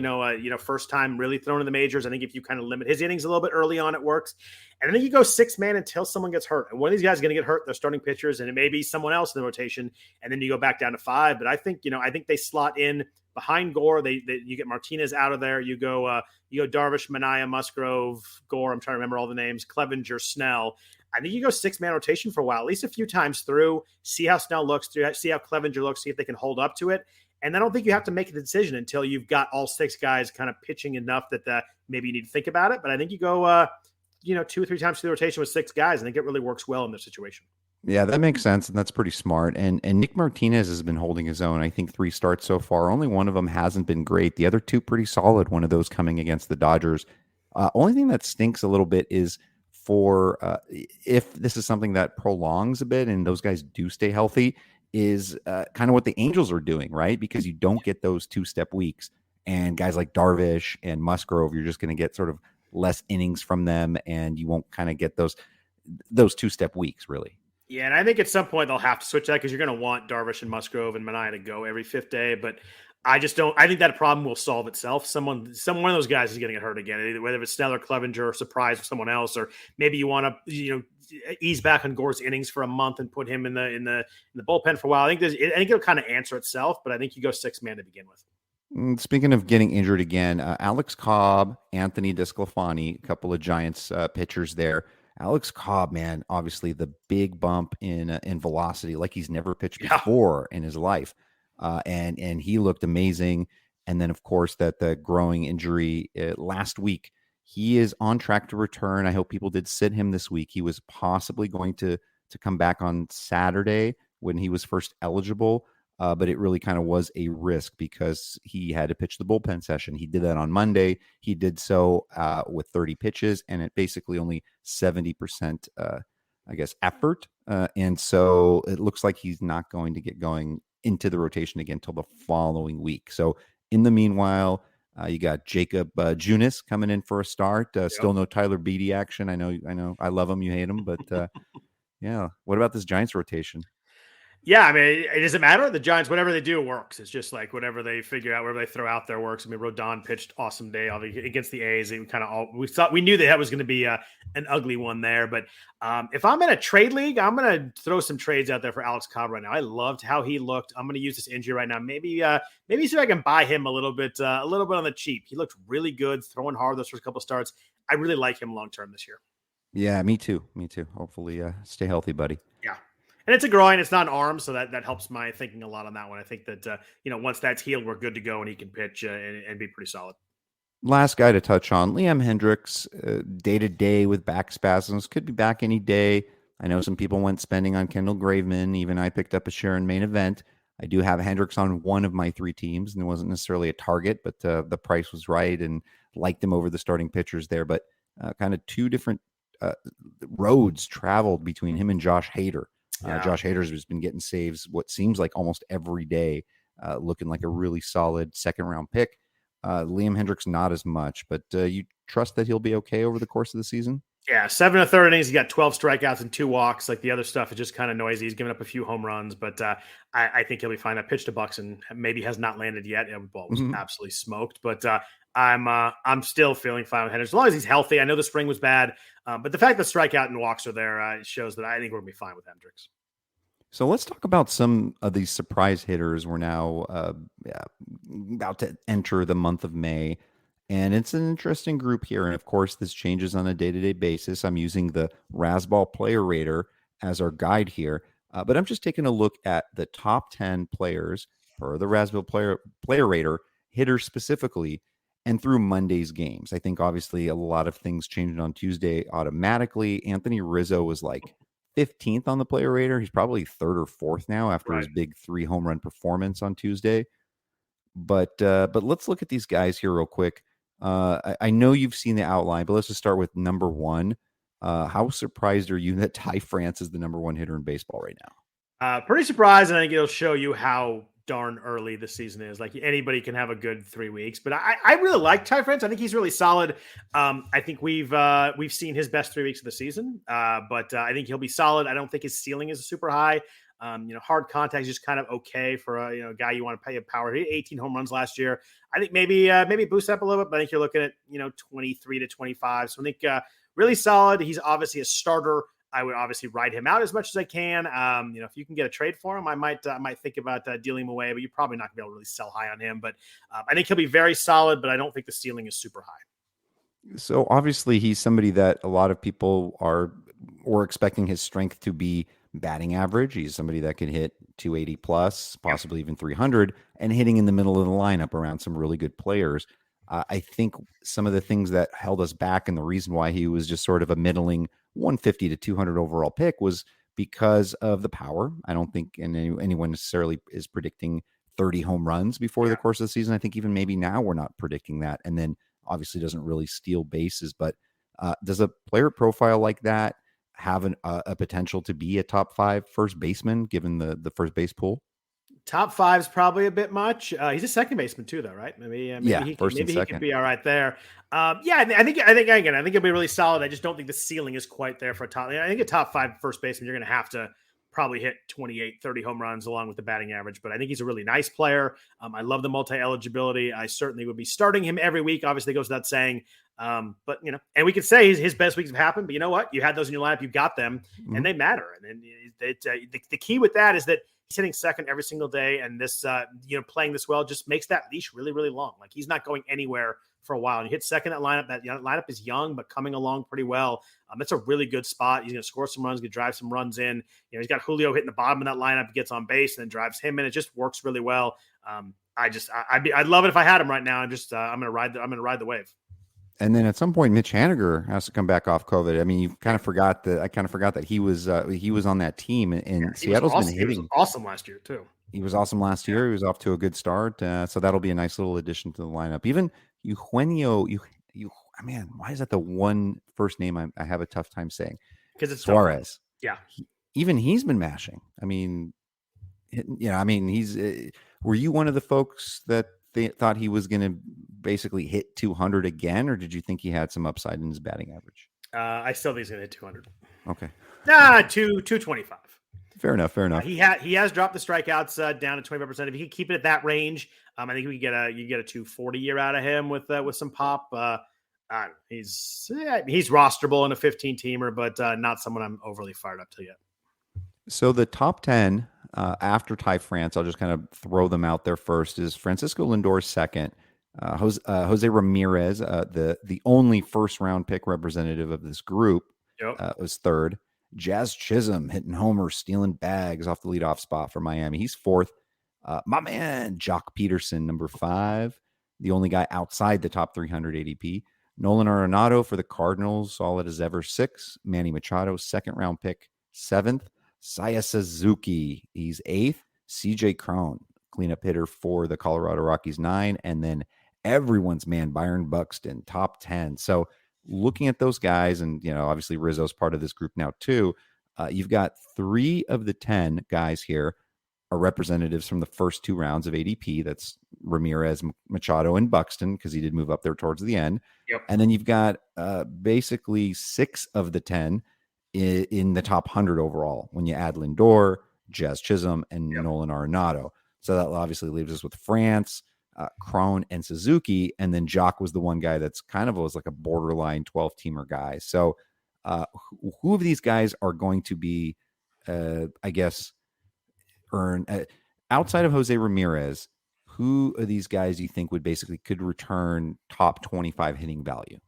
[SPEAKER 2] first time really thrown in the majors. I think if you kind of limit his innings a little bit early on, it works. And I think you go 6-man until someone gets hurt. And one of these guys is going to get hurt. They're starting pitchers, and it may be someone else in the rotation. And then you go back down to 5. But I think, I think they slot in behind Gore. You get Martinez out of there. You go Darvish, Manaea, Musgrove, Gore. I'm trying to remember all the names. Clevenger, Snell. I think you go 6-man rotation for a while, at least a few times through, see how Snell looks, see how Clevenger looks, see if they can hold up to it. And I don't think you have to make a decision until you've got all 6 guys kind of pitching enough that maybe you need to think about it. But I think you go, 2 or 3 times through the rotation with 6 guys. I think it really works well in this situation.
[SPEAKER 1] Yeah, that makes sense, and that's pretty smart. And Nick Martinez has been holding his own. I think 3 starts so far. Only one of them hasn't been great. The other 2 pretty solid. One of those coming against the Dodgers. Only thing that stinks a little bit is for if this is something that prolongs a bit and those guys do stay healthy, is kind of what the Angels are doing, right? Because you don't get those 2-step weeks, and guys like Darvish and Musgrove, you're just going to get sort of less innings from them, and you won't kind of get those 2-step weeks, really.
[SPEAKER 2] Yeah, and I think at some point they'll have to switch that because you're going to want Darvish and Musgrove and Manaea to go every 5th day. But I just don't. I think that problem will solve itself. One of those guys is going to get hurt again. Either whether it's Snell or Clevenger or surprise with someone else, or maybe you want to ease back on Gore's innings for a month and put him in the bullpen for a while. I think it'll kind of answer itself. But I think you go 6-man to begin with.
[SPEAKER 1] Speaking of getting injured again, Alex Cobb, Anthony DeSclafani, a couple of Giants pitchers there. Alex Cobb, man, obviously the big bump in velocity, like he's never pitched before in his life, and he looked amazing. And then, of course, that the growing injury last week. He is on track to return. I hope people did sit him this week. He was possibly going to come back on Saturday when he was first eligible. But it really kind of was a risk because he had to pitch the bullpen session. He did that on Monday. He did so with 30 pitches and at basically only 70%, effort. And so it looks like he's not going to get going into the rotation again until the following week. So in the meanwhile, you got Jacob Junis coming in for a start. Still no Tyler Beatty action. I know. I love him. You hate him, but yeah. What about this Giants rotation?
[SPEAKER 2] Yeah, I mean, it doesn't matter. The Giants, whatever they do, works. It's just like whatever they figure out, whatever they throw out there works. I mean, Rodon pitched awesome day against the A's. We knew that was going to be an ugly one there. But if I'm in a trade league, I'm going to throw some trades out there for Alex Cobb right now. I loved how he looked. I'm going to use this injury right now. Maybe see if I can buy him a little bit on the cheap. He looked really good, throwing hard those first couple starts. I really like him long term this year.
[SPEAKER 1] Yeah, me too. Hopefully, stay healthy, buddy.
[SPEAKER 2] Yeah. And it's a groin. It's not an arm, so that helps my thinking a lot on that one. I think that, once that's healed, we're good to go, and he can pitch and be pretty solid.
[SPEAKER 1] Last guy to touch on, Liam Hendricks, day-to-day with back spasms. Could be back any day. I know some people went spending on Kendall Graveman. Even I picked up a share in main event. I do have Hendricks on one of my 3 teams, and it wasn't necessarily a target, but the price was right and liked him over the starting pitchers there. But kind of 2 different roads traveled between him and Josh Hader. Josh Hader's has been getting saves what seems like almost every day, looking like a really solid second-round pick. Liam Hendricks, not as much, but you trust that he'll be okay over the course of the season?
[SPEAKER 2] Yeah, 7 1/3 innings. He got 12 strikeouts and 2 walks. Like the other stuff is just kind of noisy. He's given up a few home runs, but I think he'll be fine. I pitched to Buxton, maybe has not landed yet. It was absolutely smoked, but I'm still feeling fine with Hendricks as long as he's healthy. I know the spring was bad, but the fact that strikeout and walks are there shows that I think we're gonna be fine with Hendricks.
[SPEAKER 1] So let's talk about some of these surprise hitters. We're now about to enter the month of May, and it's an interesting group here. And of course, this changes on a day-to-day basis. I'm using the Razzball Player Rater as our guide here, but I'm just taking a look at the top 10 players per the Razzball Player Rater, hitters specifically, and through Monday's games. I think obviously a lot of things changed on Tuesday automatically. Anthony Rizzo was like 15th on the player rater. He's probably 3rd or 4th now after his big 3 home run performance on Tuesday. But let's look at these guys here real quick. I know you've seen the outline, but let's just start with number 1. How surprised are you that Ty France is the number 1 hitter in baseball right now?
[SPEAKER 2] Pretty surprised, and I think it'll show you how darn early the season is. Like anybody can have a good 3 weeks, but I really like Ty France. I think he's really solid. I think we've seen his best 3 weeks of the season, but I think he'll be solid. I don't think his ceiling is super high. Hard contact is just kind of okay for a guy you want to pay a power. He had 18 home runs last year. I think maybe boost up a little bit, but I think you're looking at 23 to 25. So I think really solid. He's obviously a starter. I would obviously ride him out as much as I can. If you can get a trade for him, I might think about dealing him away, but you're probably not going to be able to really sell high on him. But I think he'll be very solid, but I don't think the ceiling is super high.
[SPEAKER 1] So obviously he's somebody that a lot of people were expecting his strength to be batting average. He's somebody that can hit 280 plus, possibly even 300, and hitting in the middle of the lineup around some really good players. I think some of the things that held us back and the reason why he was just sort of a middling 150 to 200 overall pick was because of the power. I don't think anyone necessarily is predicting 30 home runs before the course of the season. I think even maybe now we're not predicting that. And then obviously doesn't really steal bases, but does a player profile like that have a potential to be a top 5 first baseman given the first base pool?
[SPEAKER 2] Top 5 is probably a bit much. He's a second baseman too, though, right? Maybe he could be all right there. I think he'll be really solid. I just don't think the ceiling is quite there for a top. I think a top 5 first baseman, you're going to have to probably hit 28, 30 home runs along with the batting average. But I think he's a really nice player. I love the multi-eligibility. I certainly would be starting him every week. Obviously, it goes without saying. But, and we could say his best weeks have happened. But you know what? You had those in your lineup. You got them, and they matter. And the key with that is that he's hitting second every single day. And this, playing this well just makes that leash really, really long. Like he's not going anywhere for a while. And you hit second that lineup is young, but coming along pretty well. It's a really good spot. He's going to score some runs, going to drive some runs in. He's got Julio hitting the bottom of that lineup. He gets on base and then drives him in. It just works really well. I'd love it if I had him right now. I'm going to ride the wave.
[SPEAKER 1] And then at some point, Mitch Haniger has to come back off COVID. I mean, I kind of forgot that he was on that team, and Seattle's been hitting.
[SPEAKER 2] He was awesome last year too.
[SPEAKER 1] He was awesome last year. He was off to a good start, so that'll be a nice little addition to the lineup. Even Eugenio, man, why is that the one first name I have a tough time saying?
[SPEAKER 2] Because it's
[SPEAKER 1] Suarez.
[SPEAKER 2] Yeah,
[SPEAKER 1] even he's been mashing. I mean, he's. Were you one of the folks that they thought he was going to basically hit 200 again, or did you think he had some upside in his batting average?
[SPEAKER 2] I still think he's going to hit 200.
[SPEAKER 1] Okay.
[SPEAKER 2] 225.
[SPEAKER 1] Fair enough.
[SPEAKER 2] He has dropped the strikeouts down to 25%. If he can keep it at that range, I think you get a 240 year out of him with some pop. He's rosterable in a 15 teamer, but not someone I'm overly fired up to yet.
[SPEAKER 1] So the top 10 after Ty France, I'll just kind of throw them out there first, is Francisco Lindor second, Jose Ramirez, the only first round pick representative of this group, was third. Jazz Chisholm hitting homers, stealing bags off the leadoff spot for Miami. He's fourth. My man, Jock Peterson, number 5, the only guy outside the top 300 ADP. Nolan Arenado for the Cardinals, solid as ever, 6. Manny Machado, second round pick, 7th. Saya Suzuki, he's 8th. CJ Crone, cleanup hitter for the Colorado Rockies, 9. And then everyone's man, Byron Buxton, top 10. So looking at those guys, and obviously Rizzo's part of this group now too. You've got 3 of the 10 guys here are representatives from the first 2 rounds of ADP. That's Ramirez, Machado, and Buxton, because he did move up there towards the end.
[SPEAKER 2] Yep.
[SPEAKER 1] And then you've got basically 6 of the 10 in the top 100 overall when you add Lindor, Jazz Chisholm, and Nolan Arenado. So that obviously leaves us with France, Kron, and Suzuki. And then Jock was the one guy that's kind of was like a borderline 12-teamer guy. So who of these guys are going to be, earn outside of Jose Ramirez? Who of these guys do you think could return top 25 hitting value?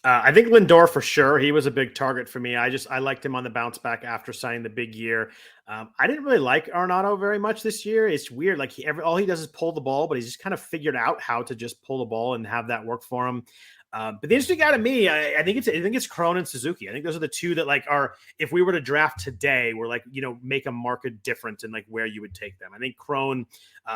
[SPEAKER 2] I think Lindor for sure. He was a big target for me. I liked him on the bounce back after signing the big year. I didn't really like Arenado very much this year. It's weird. Like all he does is pull the ball, but he's just kind of figured out how to just pull the ball and have that work for him. But the interesting guy to me, I think it's Cron and Suzuki. I think those are the two that are, if we were to draft today, we're make a market difference in where you would take them. I think Crone,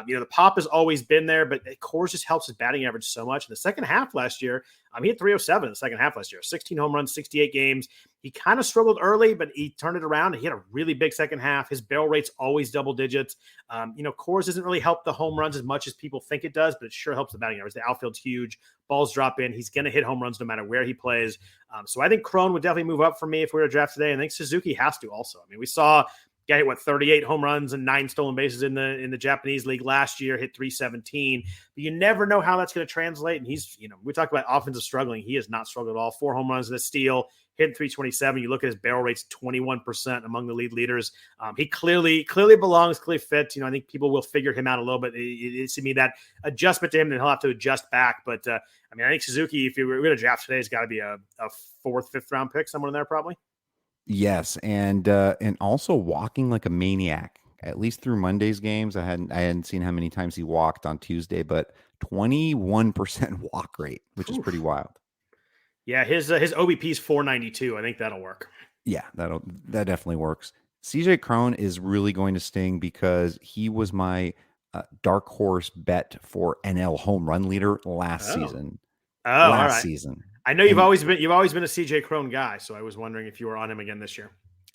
[SPEAKER 2] the pop has always been there, but Coors just helps his batting average so much. In the second half last year, he hit 307 in the second half last year, 16 home runs, 68 games. He kind of struggled early, but he turned it around. He had a really big second half. His barrel rate's always double digits. Coors doesn't really help the home runs as much as people think it does, but it sure helps the batting average. The outfield's huge. Balls drop in. He's going to hit home runs no matter where he plays. So I think Crone would definitely move up for me if we were to draft today. And I think Suzuki has to also. We saw guy hit 38 home runs and 9 stolen bases in the Japanese league last year, hit 317. But you never know how that's going to translate. And he's, we talk about offensive struggling. He has not struggled at all. 4 home runs and a steal, hitting 327. You look at his barrel rates, 21% among the lead leaders. He clearly belongs, clearly fit. I think people will figure him out a little bit. It's to me that adjustment to him, then he'll have to adjust back. But I think Suzuki, if you were going to draft today, has got to be a 4th, 5th round pick, somewhere in there probably.
[SPEAKER 1] Yes, and also walking like a maniac, at least through Monday's games. I hadn't seen how many times he walked on Tuesday, but 21% walk rate, which is pretty wild.
[SPEAKER 2] Yeah, his OBP is 492. I think that'll work.
[SPEAKER 1] Yeah, that definitely works. CJ Crone is really going to sting because he was my dark horse bet for NL home run leader last season. Last season.
[SPEAKER 2] I know you've always been a CJ Crone guy, so I was wondering if you were on him again this year.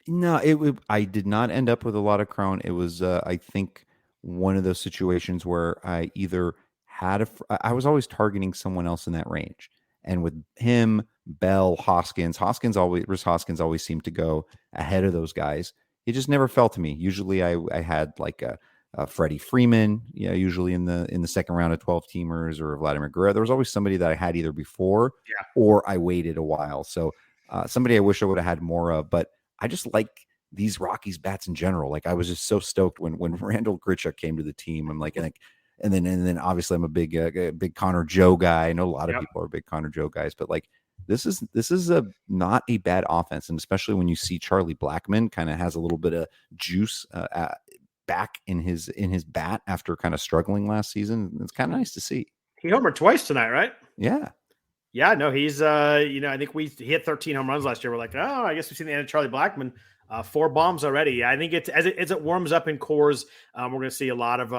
[SPEAKER 1] No, I did not end up with a lot of Crone. It was I think one of those situations where I either I was always targeting someone else in that range, and with him, Bell, Rhys Hoskins always seemed to go ahead of those guys. he just never fell to me. Usually I had like a Freddie Freeman, usually in the second round of 12 teamers, or Vladimir Guerrero. There was always somebody that I had either before or I waited a while. So somebody I wish I would have had more of, but I just like these Rockies bats in general. Like I was just so stoked when Randall Grichuk came to the team. I'm like, and then obviously I'm a big Connor Joe guy. I know a lot of people are big Connor Joe guys, but like this is a not a bad offense, and especially when you see Charlie Blackmon kind of has a little bit of juice back in his bat after kind of struggling last season. It's kind of nice to see.
[SPEAKER 2] He homered twice tonight, right?
[SPEAKER 1] Yeah.
[SPEAKER 2] Yeah, no, he's I think he hit 13 home runs last year. We're like, oh, I guess we've seen the end of Charlie Blackmon. 4 bombs already. I think as it warms up in cores, we're going to see a lot of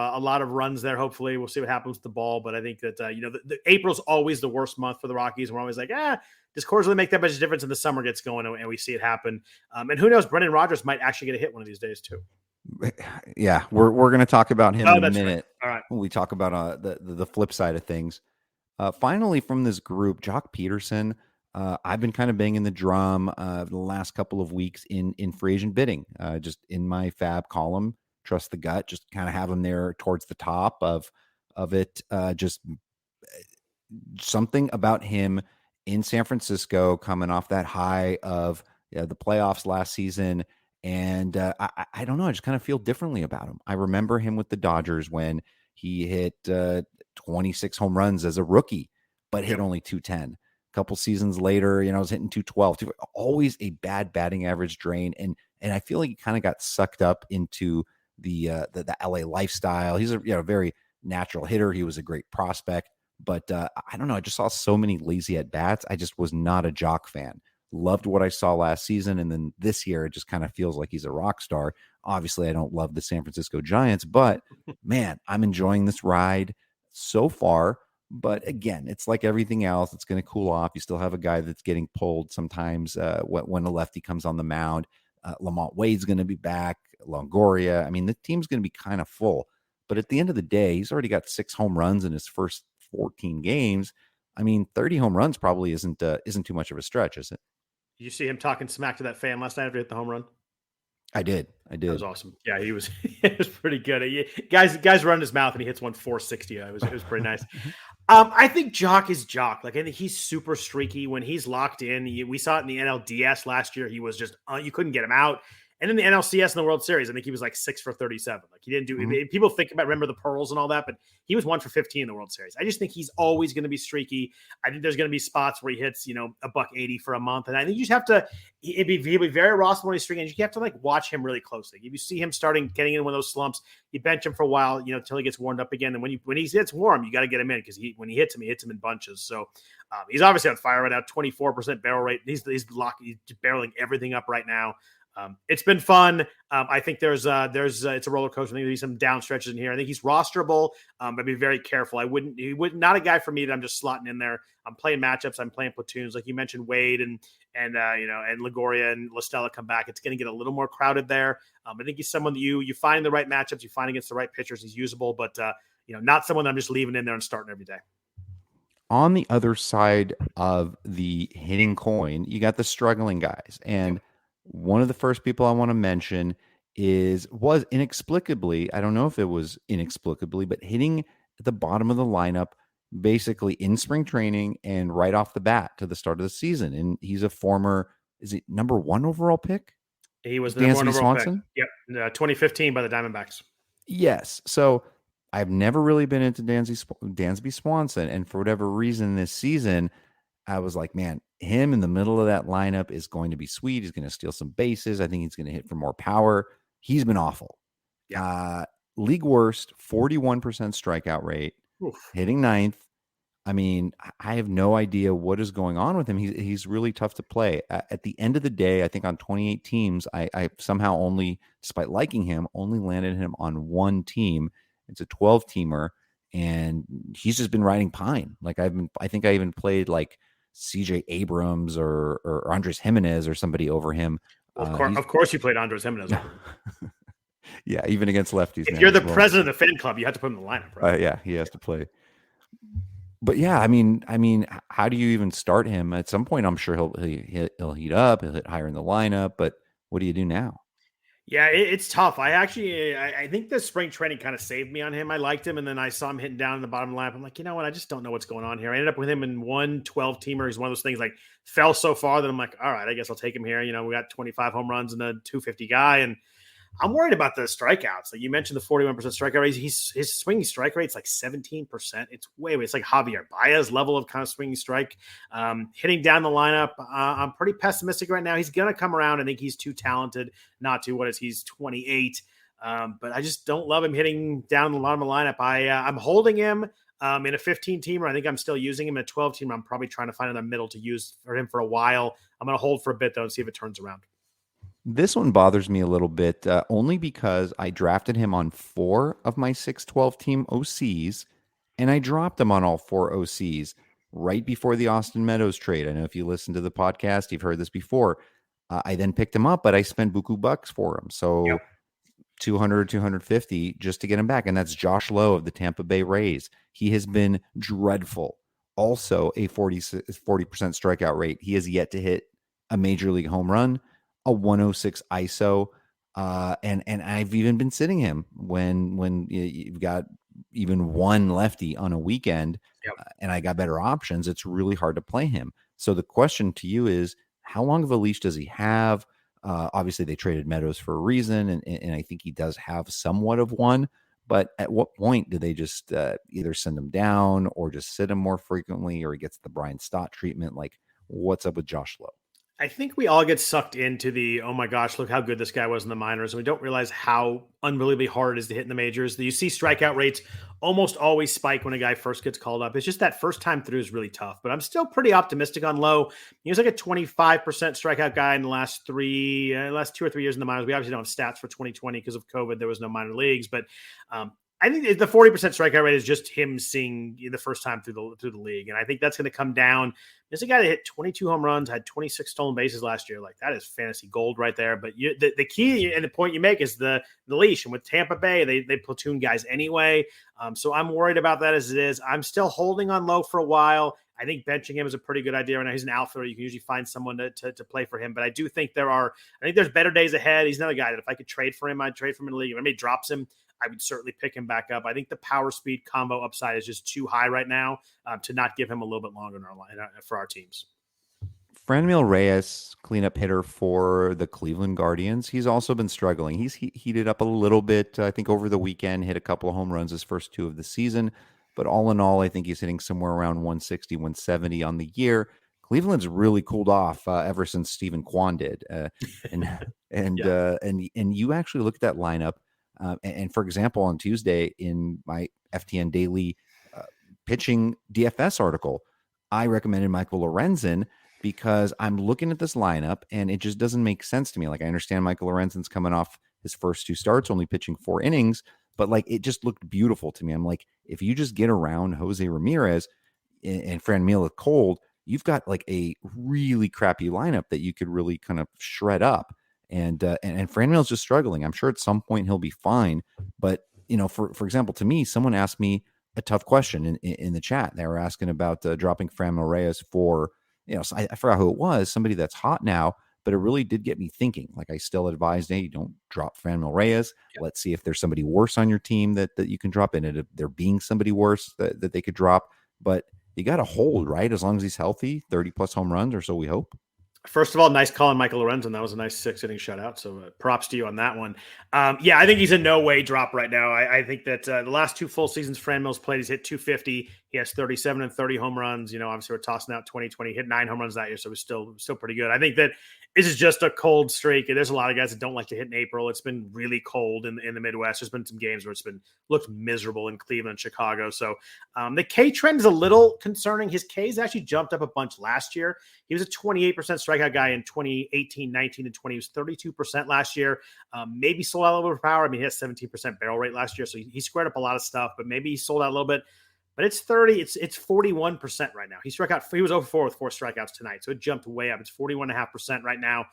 [SPEAKER 2] runs there. Hopefully, we'll see what happens with the ball. But I think that the April's always the worst month for the Rockies. We're always like, does cores really make that much difference? And the summer gets going, and we see it happen. And who knows? Brendan Rodgers might actually get a hit one of these days too.
[SPEAKER 1] Yeah, we're going to talk about him in a minute.
[SPEAKER 2] Right. All right.
[SPEAKER 1] When we talk about the flip side of things. Finally, from this group, Jock Peterson. I've been kind of banging the drum the last couple of weeks in free agent bidding, just in my FAAB column. Trust the gut, just kind of have him there towards the top of it. Just something about him in San Francisco, coming off that high of the playoffs last season. And I don't know, I just kind of feel differently about him. I remember him with the Dodgers when he hit 26 home runs as a rookie, but hit only 210. Couple seasons later, I was hitting 212. Always a bad batting average drain, and I feel like he kind of got sucked up into the LA lifestyle. He's a very natural hitter. He was a great prospect, but I don't know. I just saw so many lazy at bats. I just was not a Jock fan. Loved what I saw last season, and then this year it just kind of feels like he's a rock star. Obviously, I don't love the San Francisco Giants, but man, I'm enjoying this ride so far. But again, it's like everything else. It's going to cool off. You still have a guy that's getting pulled sometimes when a lefty comes on the mound. Lamont Wade's going to be back. Longoria. I mean, the team's going to be kind of full. But at the end of the day, he's already got 6 home runs in his first 14 games. I mean, 30 home runs probably isn't too much of a stretch, is it?
[SPEAKER 2] Did you see him talking smack to that fan last night after he hit the home run?
[SPEAKER 1] I did.
[SPEAKER 2] That was awesome. Yeah, he was. It was pretty good. Guys run his mouth and he hits one 460. It was pretty nice. I think Jock is Jock. Like I think he's super streaky when he's locked in. We saw it in the NLDS last year. He was just you couldn't get him out. And in the NLCS in the World Series, I think he was like 6 for 37. Like he didn't do. People remember the pearls and all that, but he was 1 for 15 in the World Series. I just think he's always going to be streaky. I think there's going to be spots where he hits $180 for a month, and I think you just have to. He'll be very Ross when he's streaking. And you have to like watch him really closely. If you see him getting in one of those slumps, you bench him for a while, until he gets warmed up again. And when he gets warm, you got to get him in because when he hits him in bunches. So he's obviously on fire right now. 24% barrel rate. He's barreling everything up right now. It's been fun. I think it's a roller coaster. I think there'll be some down stretches in here. I think he's rosterable, but be very careful. He would not a guy for me that I'm just slotting in there. I'm playing matchups. I'm playing platoons. Like you mentioned, Wade and Longoria and La Stella come back. It's going to get a little more crowded there. I think he's someone that you find the right matchups. You find against the right pitchers. He's usable, but not someone that I'm just leaving in there and starting every day.
[SPEAKER 1] On the other side of the hitting coin, you got the struggling guys. And one of the first people I want to mention was inexplicably, I don't know if it was inexplicably, but hitting at the bottom of the lineup basically in spring training and right off the bat to the start of the season. And he's a former, is he number 1 overall pick?
[SPEAKER 2] He was the number 1 overall
[SPEAKER 1] Swanson?
[SPEAKER 2] pick. Yep, 2015 by the Diamondbacks.
[SPEAKER 1] Yes. So I've never really been into Dansby Swanson. And for whatever reason this season, I was like, man, him in the middle of that lineup is going to be sweet. He's going to steal some bases. I think he's going to hit for more power. He's been awful.
[SPEAKER 2] Yeah.
[SPEAKER 1] League worst, 41% strikeout rate, hitting 9th. I mean, I have no idea what is going on with him. He's really tough to play. At the end of the day, I think on 28 teams, I somehow only, despite liking him, only landed him on 1 team. It's a 12-teamer, and he's just been riding pine. Like I think I even played like CJ Abrams or Andres Jimenez or somebody over him.
[SPEAKER 2] Of course you played Andres Jimenez.
[SPEAKER 1] Yeah, even against lefties.
[SPEAKER 2] If you're the president of the fan club, you have to put him in the lineup, right?
[SPEAKER 1] Yeah, he has to play. But yeah, I mean, how do you even start him? At some point, I'm sure he'll heat up, he'll hit higher in the lineup. But what do you do now?
[SPEAKER 2] Yeah, it's tough. I think the spring training kind of saved me on him. I liked him, and then I saw him hitting down in the bottom of the lineup. I'm like, you know what? I just don't know what's going on here. I ended up with him in 1 12-teamer. He's one of those things like fell so far that I'm like, all right, I guess I'll take him here. We got 25 home runs and a 250 guy, and I'm worried about the strikeouts. Like you mentioned, the 41% strikeout rate. His swinging strike rate's like 17%. It's it's like Javier Baez level of kind of swinging strike. Hitting down the lineup, I'm pretty pessimistic right now. He's gonna come around. I think he's too talented not to. He's 28, but I just don't love him hitting down the bottom of the lineup. I'm holding him in a 15-teamer. I think I'm still using him in a 12-teamer. I'm probably trying to find another middle to use for him for a while. I'm gonna hold for a bit though and see if it turns around.
[SPEAKER 1] This one bothers me a little bit, only because I drafted him on 4 of my 6-12 team OCs, and I dropped him on all 4 OCs right before the Austin Meadows trade. I know if you listen to the podcast, you've heard this before. I then picked him up, but I spent buku bucks for him. So
[SPEAKER 2] Yep.
[SPEAKER 1] 200, 250 just to get him back. And that's Josh Lowe of the Tampa Bay Rays. He has been dreadful. Also a 40% strikeout rate. He has yet to hit a major league home run, a 106 ISO. And I've even been sitting him when you've got even one lefty on a weekend,
[SPEAKER 2] Yep.
[SPEAKER 1] and I got better options. It's really hard to play him. So the question to you is, how long of a leash does he have? Obviously, they traded Meadows for a reason, and I think he does have somewhat of one. But at what point do they just either send him down or just sit him more frequently, or he gets the Brian Stott treatment? Like, what's up with Josh Lowe?
[SPEAKER 2] I think we all get sucked into the, oh my gosh, look how good this guy was in the minors. And we don't realize how unbelievably hard it is to hit in the majors. You see strikeout rates almost always spike when a guy first gets called up. It's just that first time through is really tough. But I'm still pretty optimistic on Lowe. He was like a 25% strikeout guy in the last 2 or 3 years in the minors. We obviously don't have stats for 2020 because of COVID. There was no minor leagues. But I think the 40% strikeout rate is just him seeing the first time through the league. And I think that's going to come down. There's a guy that hit 22 home runs, had 26 stolen bases last year. Like, that is fantasy gold right there. But the key and the point you make is the leash. And with Tampa Bay, they platoon guys anyway. So I'm worried about that as it is. I'm still holding on Low for a while. I think benching him is a pretty good idea. Right now, he's an outfielder. You can usually find someone to play for him. But I do think there's better days ahead. He's another guy that if I could trade for him, I'd trade for him in the league. If anybody drops him, I would certainly pick him back up. I think the power speed combo upside is just too high right now to not give him a little bit longer in our line for our teams.
[SPEAKER 1] Franmil Reyes, cleanup hitter for the Cleveland Guardians. He's also been struggling. He's heated up a little bit. I think over the weekend, hit a couple of home runs his first 2 of the season. But all in all, I think he's hitting somewhere around 160, 170 on the year. Cleveland's really cooled off ever since Stephen Kwan did. And you actually look at that lineup. And for example, on Tuesday in my FTN Daily pitching DFS article, I recommended Michael Lorenzen because I'm looking at this lineup and it just doesn't make sense to me. Like, I understand Michael Lorenzen's coming off his first 2 starts, only pitching 4 innings, but like, it just looked beautiful to me. I'm like, if you just get around Jose Ramirez and Franmil cold, you've got like a really crappy lineup that you could really kind of shred up. And Franmil's just struggling. I'm sure at some point he'll be fine. But, for example, to me, someone asked me a tough question in the chat. They were asking about dropping Franmil Reyes for, I forgot who it was, somebody that's hot now, but it really did get me thinking. Like, I still advised, hey, don't drop Franmil Reyes. Yep. Let's see if there's somebody worse on your team that you can drop in. And if there being somebody worse that they could drop, but you got to hold, right? As long as he's healthy, 30 plus home runs, or so we hope.
[SPEAKER 2] First of all, nice call on Michael Lorenzen. That was a nice 6-inning shutout. So props to you on that one. I think he's a no-way drop right now. I think that the last 2 full seasons Franmil's played, he's hit 250. He has 37 and 30 home runs. Obviously we're tossing out 2020, hit 9 home runs that year. So it was still pretty good. I think that this is just a cold streak. There's a lot of guys that don't like to hit in April. It's been really cold in the Midwest. There's been some games where looked miserable in Cleveland and Chicago. So the K trend is a little concerning. His Ks actually jumped up a bunch last year. He was a 28% strikeout guy in 2018, 19, and 20. He was 32% last year. Maybe sold out a little bit of power. I mean, he had 17% barrel rate last year. So he squared up a lot of stuff, but maybe he sold out a little bit. But it's 41% right now. He was over 4 with 4 strikeouts tonight. So it jumped way up. It's 41.5% right now.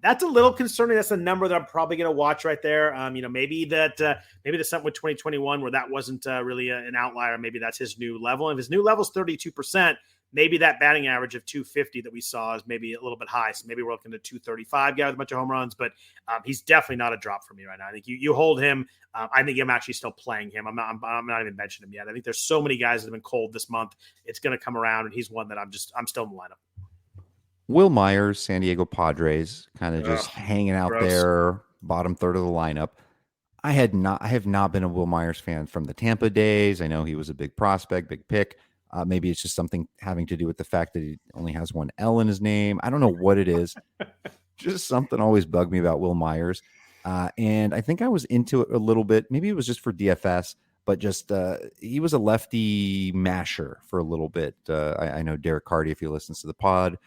[SPEAKER 2] That's a little concerning. That's a number that I'm probably going to watch right there. Maybe there's something with 2021 where that wasn't really an outlier. Maybe that's his new level. And if his new level is 32%, maybe that batting average of 250 that we saw is maybe a little bit high. So maybe we're looking at 235 guy with a bunch of home runs, but he's definitely not a drop for me right now. I think you hold him. I think I'm actually still playing him. I'm not even mentioning him yet. I think there's so many guys that have been cold this month. It's going to come around, and he's one that I'm still in the lineup.
[SPEAKER 1] Will Myers, San Diego Padres, kind of just hanging out
[SPEAKER 2] gross.
[SPEAKER 1] there, bottom third of the lineup. I have not been a Will Myers fan from the Tampa days. I know he was a big prospect, big pick. Maybe it's just something having to do with the fact that he only has one L in his name. I don't know what it is. Just something always bugged me about Will Myers. And I think I was into it a little bit. Maybe it was just for DFS, but just he was a lefty masher for a little bit. I know Derek Carty, if he listens to the pod,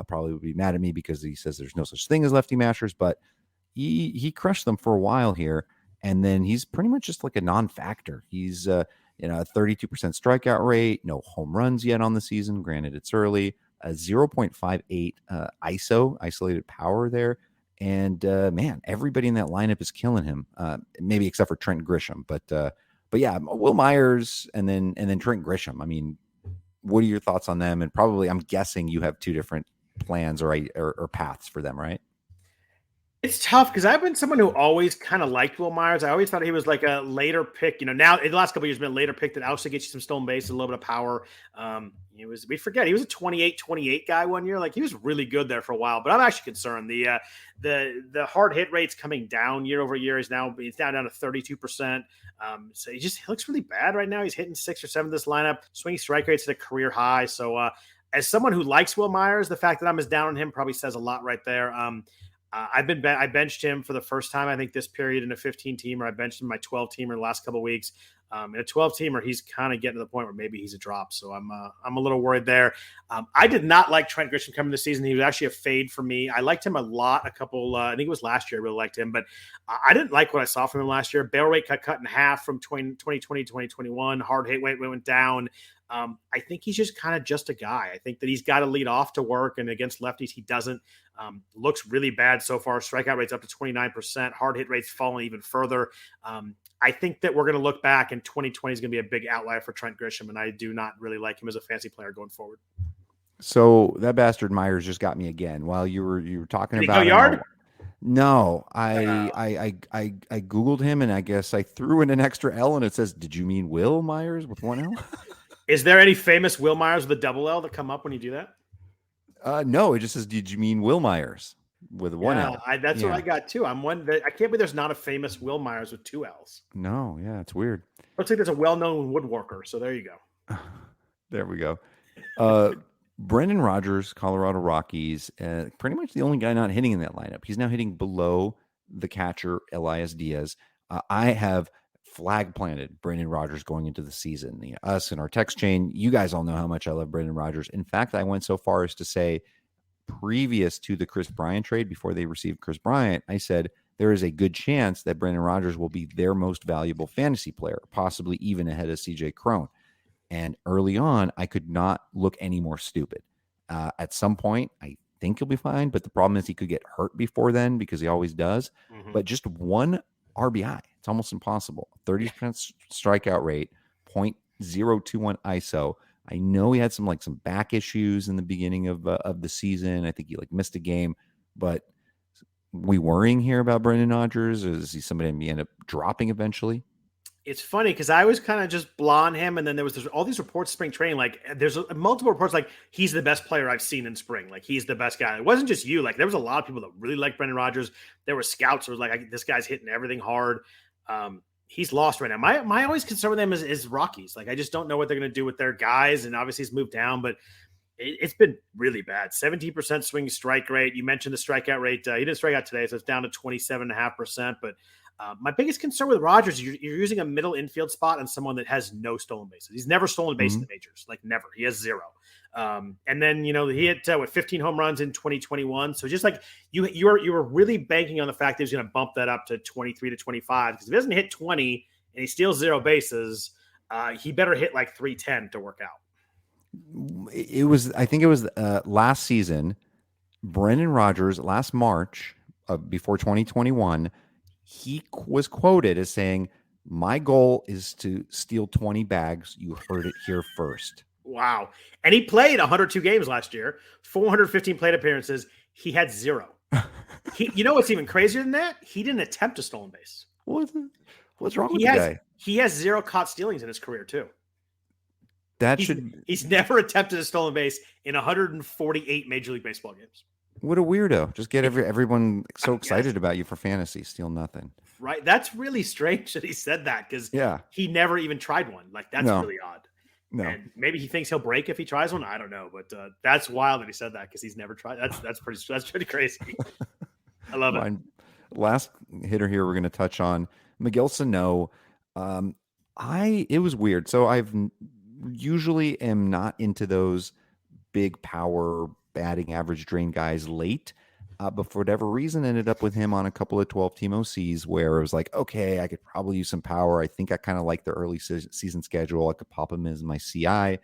[SPEAKER 1] probably would be mad at me because he says there's no such thing as lefty mashers, but he crushed them for a while here. And then he's pretty much just like a non-factor. He's a 32% strikeout rate, no home runs yet on the season. Granted, it's early. 0.58 ISO, isolated power there. And man, everybody in that lineup is killing him. Maybe except for Trent Grisham, but yeah, Will Myers and then Trent Grisham. I mean, what are your thoughts on them? And probably, I'm guessing you have two different plans or paths for them, right?
[SPEAKER 2] It's tough because I've been someone who always kind of liked Will Myers. I always thought he was like a later pick. Now in the last couple of years, been a later pick that also gets you some stolen bases, a little bit of power. We forget he was a 28 guy one year. Like he was really good there for a while. But I'm actually concerned. The hard hit rates coming down year over year it's now down to 32%. So he looks really bad right now. He's hitting 6 or 7 this lineup. Swinging strike rates at a career high. So as someone who likes Will Myers, the fact that I'm as down on him probably says a lot right there. I benched him for the first time, I think, this period in a 15-teamer. I benched him in my 12-teamer the last couple of weeks. In a 12-teamer, he's kind of getting to the point where maybe he's a drop. So I'm a little worried there. I did not like Trent Grisham coming this season. He was actually a fade for me. I liked him a lot. I think it was last year I really liked him, but I didn't like what I saw from him last year. Barrel rate cut in half from 2020 to 2021. Hard hit rate went down. I think he's just a guy. I think that he's got to lead off to work, and against lefties, he doesn't. Looks really bad so far. Strikeout rates up to 29%. Hard hit rates falling even further. I think that we're going to look back, and 2020 is going to be a big outlier for Trent Grisham, and I do not really like him as a fantasy player going forward.
[SPEAKER 1] So that bastard Myers just got me again while you were talking about
[SPEAKER 2] yard.
[SPEAKER 1] No, I Googled him, and I guess I threw in an extra L, and it says, "Did you mean Will Myers with one L?"
[SPEAKER 2] Is there any famous Will Myers with a double L that come up when you do that?
[SPEAKER 1] No, it just says, "Did you mean Will Myers with one L?"
[SPEAKER 2] That's what I got too. I can't believe there's not a famous Will Myers with 2 L's.
[SPEAKER 1] No, yeah, it's weird.
[SPEAKER 2] Looks like there's a well-known woodworker. So there you go.
[SPEAKER 1] There we go. Brendan Rodgers, Colorado Rockies, pretty much the only guy not hitting in that lineup. He's now hitting below the catcher, Elias Diaz. I have flag planted Brendan Rodgers going into the season. Us and our text chain, you guys all know how much I love Brendan Rodgers. In fact, I went so far as to say, previous to the Chris Bryant trade, before they received Chris Bryant, I said there is a good chance that Brendan Rodgers will be their most valuable fantasy player, possibly even ahead of CJ Crone. And early on, I could not look any more stupid. At some point, I think he'll be fine, but the problem is he could get hurt before then because he always does. Mm-hmm. But just one RBI, it's almost impossible. 30% strikeout rate, 0.021 ISO. I know he had some back issues in the beginning of the season. I think he missed a game, but we worrying here about Brendan Rodgers? Or is he somebody we end up dropping eventually?
[SPEAKER 2] It's funny because I was kind of just blah on him, and then there was all these reports spring training. There's multiple reports he's the best player I've seen in spring. He's the best guy. It wasn't just you. There was a lot of people that really liked Brendan Rodgers. There were scouts who was this guy's hitting everything hard. He's lost right now. My always concern with them is Rockies. I just don't know what they're going to do with their guys, and obviously he's moved down, but it's been really bad. 17% swing strike rate. You mentioned the strikeout rate. He didn't strike out today, so it's down to 27.5%, but my biggest concern with Rodgers is you're using a middle infield spot on someone that has no stolen bases. He's never stolen a base in the majors, never. He has 0. And then, he hit 15 home runs in 2021. So just you were really banking on the fact that he's going to bump that up to 23 to 25, because if he doesn't hit 20 and he steals 0 bases, he better hit 310 to work out.
[SPEAKER 1] I think it was last season, Brendan Rodgers, last March before 2021, he was quoted as saying, "My goal is to steal 20 bags. You heard it here first."
[SPEAKER 2] Wow. And he played 102 games last year, 415 plate appearances. He had 0. You know what's even crazier than that? He didn't attempt a stolen base.
[SPEAKER 1] What's wrong with the guy?
[SPEAKER 2] He has 0 caught stealings in his career too. He's never attempted a stolen base in 148 Major League Baseball games.
[SPEAKER 1] What a weirdo. Just get everyone so excited about you for fantasy. Steal nothing.
[SPEAKER 2] Right. That's really strange that he said that because he never even tried one. Like, that's really odd. No. And maybe he thinks he'll break if he tries one. I don't know. But that's wild that he said that because he's never tried. That's pretty crazy. I love it.
[SPEAKER 1] Last hitter here we're going to touch on, Miguel Sano. It was weird. So I've usually am not into those big power batting average drain guys late, but for whatever reason ended up with him on a couple of 12-team OCs where it was like, okay, I could probably use some power. I think I kind of like the early season schedule. I could pop him as my CI,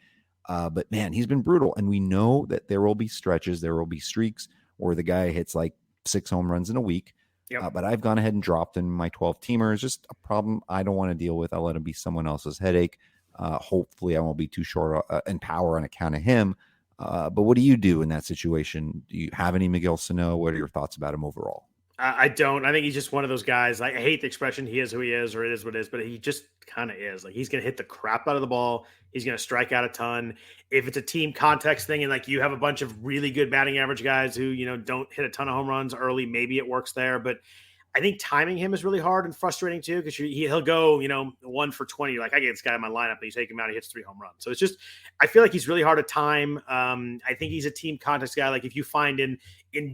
[SPEAKER 1] but man, he's been brutal. And we know that there will be stretches, there will be streaks where the guy hits like 6 home runs in a week. Yep. But I've gone ahead and dropped in my 12-teamer. Just a problem I don't want to deal with. I'll let him be someone else's headache. Hopefully I won't be too short in power on account of him. But what do you do in that situation? Do you have any Miguel Sano? What are your thoughts about him overall?
[SPEAKER 2] I don't. I think he's just one of those guys. I hate the expression "he is who he is" or "it is what it is," but he just kind of is. Like, he's going to hit the crap out of the ball. He's going to strike out a ton. If it's a team context thing and like you have a bunch of really good batting average guys who don't hit a ton of home runs early, maybe it works there. But I think timing him is really hard and frustrating too, because he'll go, 1 for 20. Like, I get this guy in my lineup and you take him out, he hits 3 home runs. So it's just, I feel like he's really hard to time. I think he's a team context guy. Like, if you find in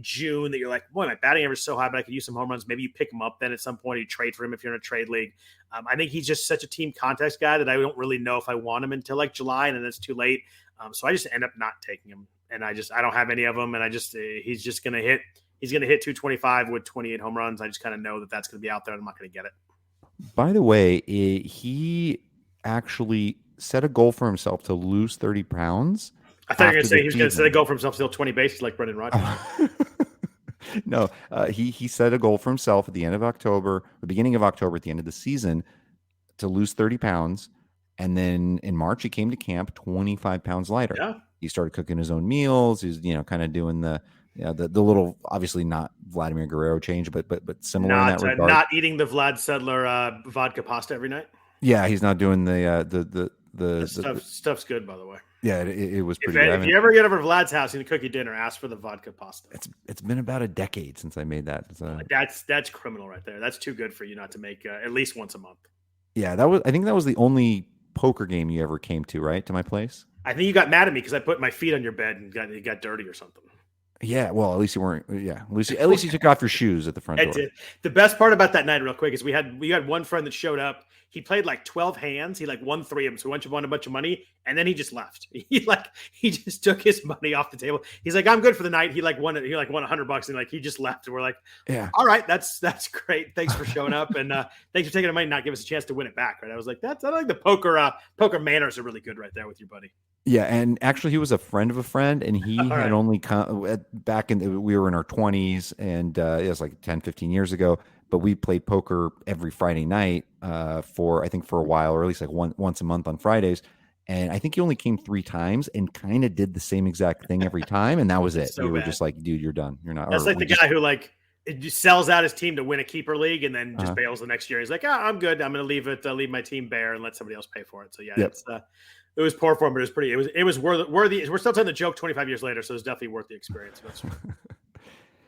[SPEAKER 2] June that you're like, boy, my batting average is so high, but I could use some home runs. Maybe you pick him up then at some point. You trade for him if you're in a trade league. I think he's just such a team context guy that I don't really know if I want him until like July, and then it's too late. So I just end up not taking him, and I don't have any of them, and he's just going to hit. He's going to hit 225 with 28 home runs. I just kind of know that that's going to be out there, and I'm not going to get it.
[SPEAKER 1] By the way, he actually set a goal for himself to lose 30 pounds.
[SPEAKER 2] I thought you were going to say he was going to set a goal for himself to steal 20 bases like Brendan Rodgers.
[SPEAKER 1] No, he set a goal for himself at the end of October, the beginning of October, at the end of the season, to lose 30 pounds. And then in March, he came to camp 25 pounds lighter. Yeah. He started cooking his own meals. He's, kind of doing the little, obviously not Vladimir Guerrero change, but similar in that regard.
[SPEAKER 2] Not eating the Vlad Sedler vodka pasta every night.
[SPEAKER 1] Yeah, he's not doing the
[SPEAKER 2] stuff's good, by the way.
[SPEAKER 1] Yeah, it was pretty good.
[SPEAKER 2] If you ever get over to Vlad's house and cook you dinner, ask for the vodka pasta.
[SPEAKER 1] It's been about a decade since I made that.
[SPEAKER 2] That's criminal right there. That's too good for you not to make at least once a month.
[SPEAKER 1] Yeah, I think that was the only poker game you ever came to, right? To my place.
[SPEAKER 2] I think you got mad at me because I put my feet on your bed and it got dirty or something.
[SPEAKER 1] Yeah, well, at least you weren't. Yeah, at least you took off your shoes at the front door.
[SPEAKER 2] Did. The best part about that night, real quick, is we had one friend that showed up. He played like 12 hands. He won 3 of them, so he won a bunch of money, and then he just left. He just took his money off the table. He's like, I'm good for the night. He won $100, and he just left. And we're like, yeah, all right, that's great. Thanks for showing up, and thanks for taking the money, and not give us a chance to win it back. Right? I was like, I like the poker manners are really good right there with your buddy.
[SPEAKER 1] Yeah, and actually, he was a friend of a friend, and he had only come back we were in our 20s, and it was like 10, 15 years ago. But we played poker every Friday night for a while, or at least like once a month on Fridays. And I think he only came 3 times and kind of did the same exact thing every time, and that was it. So we were just like, dude, you're done. You're not.
[SPEAKER 2] That's like the guy who it just sells out his team to win a keeper league and then just bails the next year. He's like, I'm good. I'm going to leave my team bare and let somebody else pay for it. So yeah, it was poor for him, but it was worthy. We're still telling the joke 25 years later, so it's definitely worth the experience.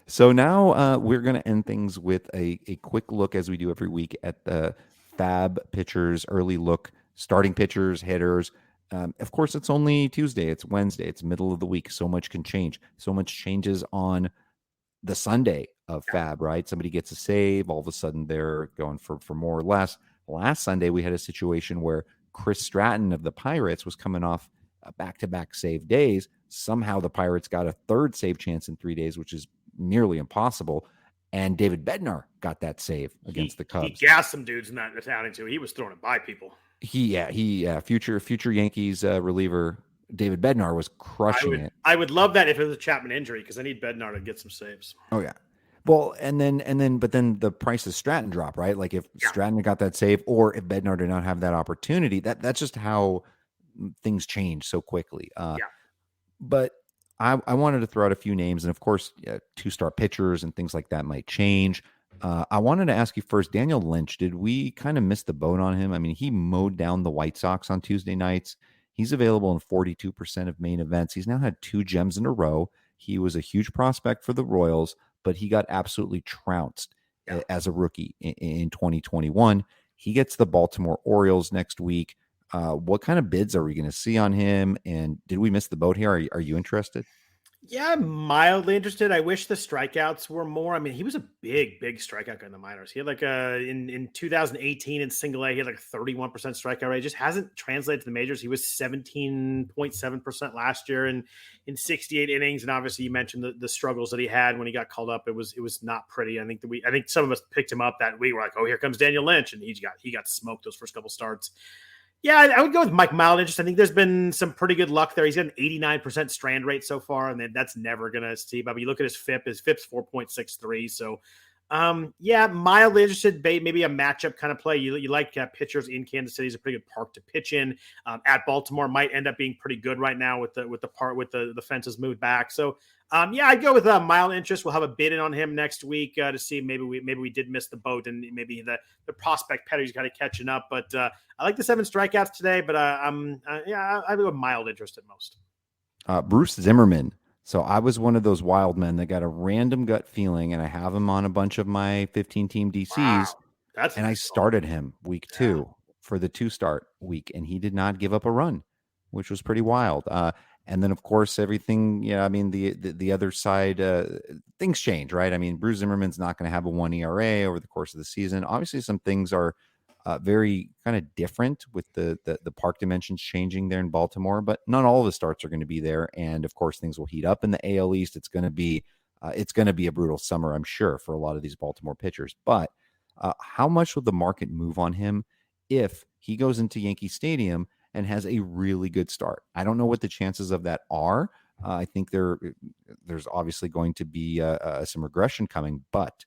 [SPEAKER 1] So now we're going to end things with a quick look, as we do every week, at the FAAB pitchers, early look, starting pitchers, hitters. Of course, it's only Tuesday. It's Wednesday. It's middle of the week. So much can change. So much changes on the Sunday of FAAB, right? Somebody gets a save. All of a sudden, they're going for more or less. Last Sunday, we had a situation where Chris Stratton of the Pirates was coming off back-to-back save days. Somehow the Pirates got a third save chance in 3 days, which is nearly impossible. And David Bednar got that save against the Cubs.
[SPEAKER 2] He gassed some dudes in that outing too. He was throwing it by people.
[SPEAKER 1] Future Yankees reliever David Bednar was crushing it.
[SPEAKER 2] I would love that if it was a Chapman injury, because I need Bednar to get some saves.
[SPEAKER 1] Oh yeah. Well, but then the price of Stratton drop, right? Like if Stratton got that save, or if Bednar did not have that opportunity, that's just how things change so quickly.
[SPEAKER 2] Yeah.
[SPEAKER 1] But I wanted to throw out a few names, and of course, 2-star pitchers and things like that might change. I wanted to ask you first, Daniel Lynch, did we kind of miss the boat on him? I mean, he mowed down the White Sox on Tuesday nights. He's available in 42% of main events. He's now had 2 gems in a row. He was a huge prospect for the Royals, but he got absolutely trounced as a rookie in 2021. He gets the Baltimore Orioles next week. What kind of bids are we going to see on him? And did we miss the boat here? Are you interested?
[SPEAKER 2] Yeah, I'm mildly interested. I wish the strikeouts were more. I mean, he was a big strikeout guy in the minors. He had like in 2018 in single A, he had like 31% strikeout rate. It just hasn't translated to the majors. He was 17.7% last year in 68 innings. And obviously you mentioned the struggles that he had when he got called up. It was not pretty. I think some of us picked him up that week. We're like, oh, here comes Daniel Lynch. And he got smoked those first couple starts. Yeah, I would go with Mike Mild. I think there's been some pretty good luck there. He's got an 89% strand rate so far, and that's never going to see. But you look at his FIP's 4.63. So, yeah, mildly interested. Maybe a matchup kind of play. You like pitchers in Kansas City. Is a pretty good park to pitch in. At Baltimore might end up being pretty good right now with the fences moved back. So, yeah, I'd go with mild interest. We'll have a bid in on him next week to see maybe we did miss the boat and maybe the prospect pedigree's kind of catching up. But I like the 7 strikeouts today. But I'd go with mild interest at most.
[SPEAKER 1] Bruce Zimmermann. So I was one of those wild men that got a random gut feeling, and I have him on a bunch of my 15-team DCs.
[SPEAKER 2] Wow.
[SPEAKER 1] And I started him week 2 for the 2-start week, and he did not give up a run, which was pretty wild. And then, of course, everything, I mean, the other side, things change, right? I mean, Bruce Zimmermann's not going to have a 1 ERA over the course of the season. Obviously, some things are very kind of different with the park dimensions changing there in Baltimore, but not all of the starts are going to be there. And of course, things will heat up in the AL East. It's going to be a brutal summer, I'm sure, for a lot of these Baltimore pitchers. But how much will the market move on him if he goes into Yankee Stadium and has a really good start? I don't know what the chances of that are. I think there's obviously going to be some regression coming, but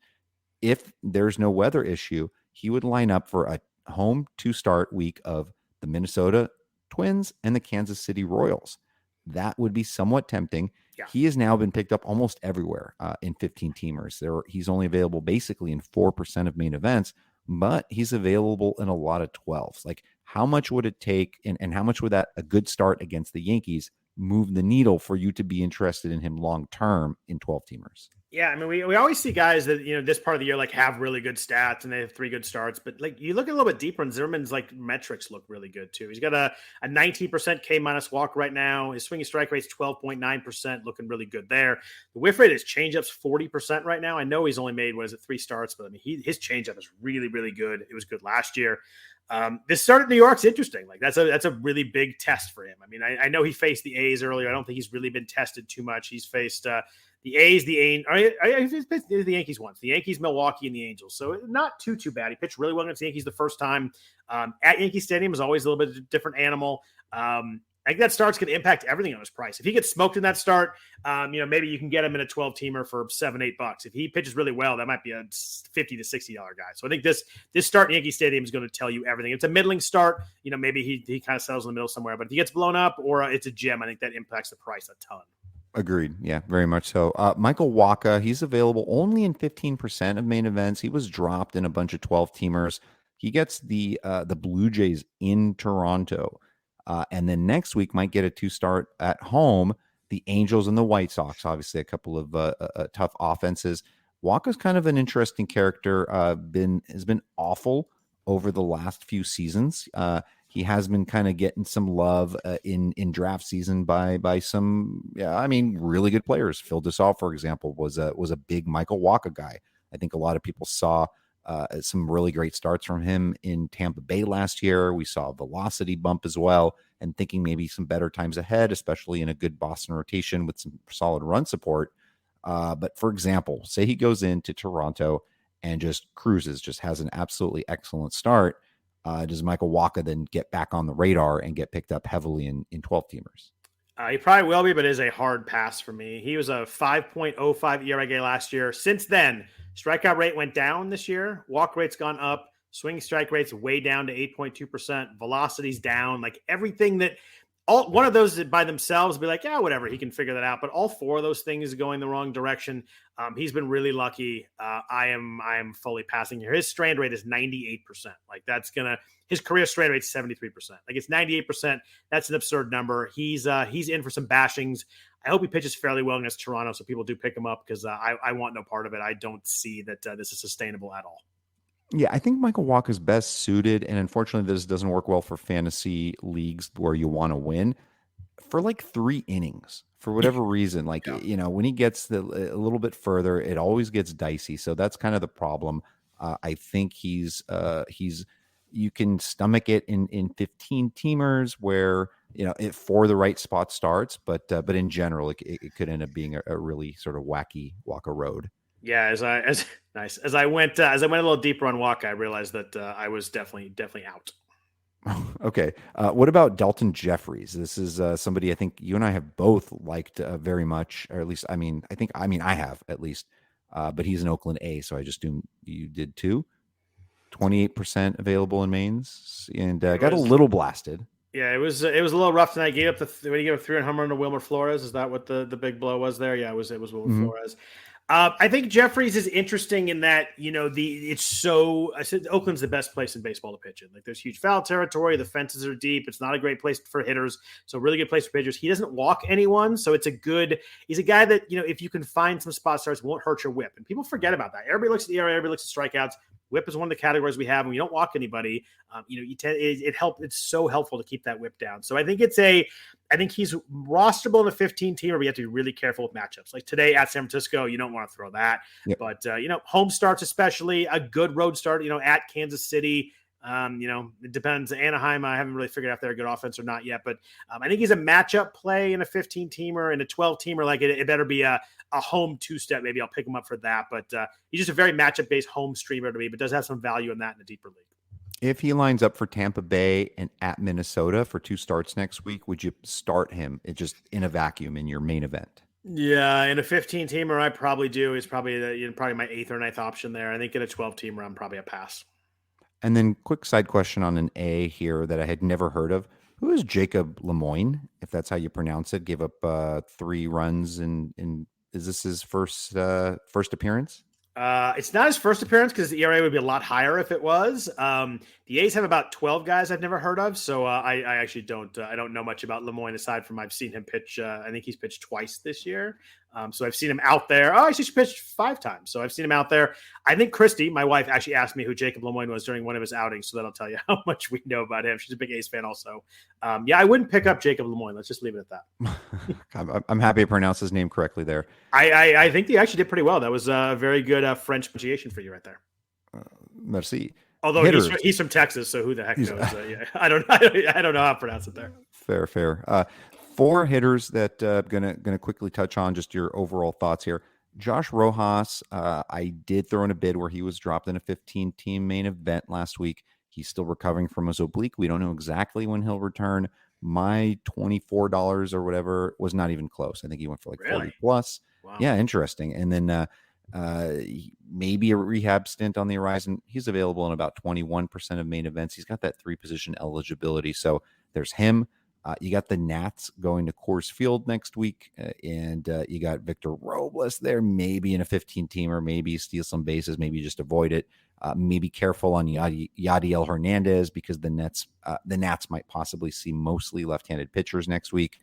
[SPEAKER 1] if there's no weather issue, he would line up for a home 2-start week of the Minnesota Twins and the Kansas City Royals. That would be somewhat tempting. Yeah. He has now been picked up almost everywhere in 15-teamers. He's only available basically in 4% of main events, but he's available in a lot of 12s. Like, how much would it take, and how much would a good start against the Yankees move the needle for you to be interested in him long-term in 12-teamers?
[SPEAKER 2] Yeah, I mean, we always see guys that, this part of the year, like, have really good stats and they have 3 good starts. But, like, you look a little bit deeper, and Zimmermann's, like, metrics look really good, too. He's got a 19% K- walk right now. His swinging strike rate's 12.9%, looking really good there. The whiff rate is changeup's 40% right now. I know he's only made, 3 starts, but, I mean, his changeup is really, really good. It was good last year. This start at New York's interesting. Like, that's a really big test for him. I mean, I know he faced the A's earlier. I don't think he's really been tested too much. He's faced the A's, the Yankees once, the Yankees, Milwaukee, and the Angels. So not too bad. He pitched really well against the Yankees the first time. At Yankee Stadium is always a little bit of a different animal. I think that start's going to impact everything on his price. If he gets smoked in that start, maybe you can get him in a 12-teamer for $7-8. If he pitches really well, that might be a $50 to $60 guy. So I think this start in Yankee Stadium is going to tell you everything. It's a middling start. Maybe he kind of settles in the middle somewhere. But if he gets blown up or it's a gem, I think that impacts the price a ton.
[SPEAKER 1] Agreed. Yeah, very much so. Michael Wacha, he's available only in 15% of main events. He was dropped in a bunch of 12-teamers. He gets the Blue Jays in Toronto. And then next week might get a 2-start at home, the Angels and the White Sox. Obviously, a couple of tough offenses. Wacha's kind of an interesting character. Has been awful over the last few seasons. He has been kind of getting some love in draft season by some, really good players. Phil Dussault, for example, was a big Michael Wacha guy. I think a lot of people saw some really great starts from him in Tampa Bay last year. We saw a velocity bump as well, and thinking maybe some better times ahead, especially in a good Boston rotation with some solid run support. But for example, say he goes into Toronto and just cruises, just has an absolutely excellent start. Does Michael Wacha then get back on the radar and get picked up heavily in 12-teamers?
[SPEAKER 2] He probably will be, but it is a hard pass for me. He was a 5.05 ERA last year. Since then, strikeout rate went down this year. Walk rate's gone up. Swing strike rate's way down to 8.2%. Velocity's down. Like everything that one of those by themselves be like, yeah, whatever, he can figure that out. But all four of those things going the wrong direction. He's been really lucky. I am fully passing here. His strand rate is 98%. Like his career strand rate is 73%. Like it's 98%. That's an absurd number. He's in for some bashings. I hope he pitches fairly well against Toronto, so people do pick him up because I want no part of it. I don't see that this is sustainable at all.
[SPEAKER 1] Yeah, I think Michael Wacha is best suited, and unfortunately, this doesn't work well for fantasy leagues where you want to win for like 3 innings for whatever reason. Like, when he gets a little bit further, it always gets dicey. So that's kind of the problem. I think he's you can stomach it in 15 teamers where for the right spot starts, but in general, it could end up being a really sort of wacky Wacha road.
[SPEAKER 2] Yeah, as I went a little deeper on Wacha, I realized that I was definitely out.
[SPEAKER 1] Okay. What about Dalton Jeffries? This is somebody I think you and I have both liked very much, or at least, I have at least, but he's an Oakland A, so I just assume you did too. 28% available in mains, and got a little blasted.
[SPEAKER 2] Yeah, it was a little rough tonight. He gave up when he gave up 3 home run to Wilmer Flores. Is that what the big blow was there? Yeah, it was Wilmer Flores. I think Jeffries is interesting in that, I said Oakland's the best place in baseball to pitch in. Like there's huge foul territory. The fences are deep. It's not a great place for hitters. So really good place for pitchers. He doesn't walk anyone. So he's a guy that, if you can find some spot starts, won't hurt your whip. And people forget about that. Everybody looks at the ERA, everybody looks at strikeouts. Whip is one of the categories we have. When you don't walk anybody, it's so helpful to keep that whip down. So I think he's rosterable in a 15 team, but you have to be really careful with matchups. Like today at San Francisco, you don't want to throw that. Yep. But home starts, especially a good road start, at Kansas City. It depends. Anaheim, I haven't really figured out if they're a good offense or not yet. But I think he's a matchup play in a 15 teamer and a 12 teamer. Like it better be a home 2-step. Maybe I'll pick him up for that. But he's just a very matchup based home streamer to me, but does have some value in that in a deeper league.
[SPEAKER 1] If he lines up for Tampa Bay and at Minnesota for 2 starts next week, would you start him just in a vacuum in your main event?
[SPEAKER 2] Yeah, in a 15 teamer, I probably do. He's probably probably my 8th or 9th option there. I think in a 12 teamer, I'm probably a pass.
[SPEAKER 1] And then quick side question on an A here that I had never heard of. Who is Jacob Lemoyne, if that's how you pronounce it? Gave up 3 runs in is this his first appearance?
[SPEAKER 2] It's not his first appearance because the ERA would be a lot higher if it was. The A's have about 12 guys I've never heard of, so I actually don't know much about Lemoyne aside from I've seen him pitch. I think he's pitched twice this year. So I've seen him out there. Oh, actually, she pitched 5 times. So I've seen him out there. I think Christy, my wife, actually asked me who Jacob Lemoyne was during one of his outings. So that'll tell you how much we know about him. She's a big A's fan also. I wouldn't pick up Jacob Lemoyne. Let's just leave it at
[SPEAKER 1] that. I'm happy to pronounce his name correctly there.
[SPEAKER 2] I think he actually did pretty well. That was a very good French pronunciation for you right there.
[SPEAKER 1] Merci.
[SPEAKER 2] Although he's from Texas, so who the heck knows? I don't know how to pronounce it there.
[SPEAKER 1] Fair. 4 hitters that gonna quickly touch on just your overall thoughts here. Josh Rojas, I did throw in a bid where he was dropped in a 15-team main event last week. He's still recovering from his oblique. We don't know exactly when he'll return. My $24 or whatever was not even close. I think he went for like 40 plus. Wow. Yeah, interesting. And then maybe a rehab stint on the horizon. He's available in about 21% of main events. He's got that 3-position eligibility. So there's him. You got the Nats going to Coors Field next week, and you got Victor Robles there, maybe in a 15-teamer, maybe steal some bases, maybe just avoid it. Maybe careful on Yadiel Hernandez because the Nats might possibly see mostly left-handed pitchers next week.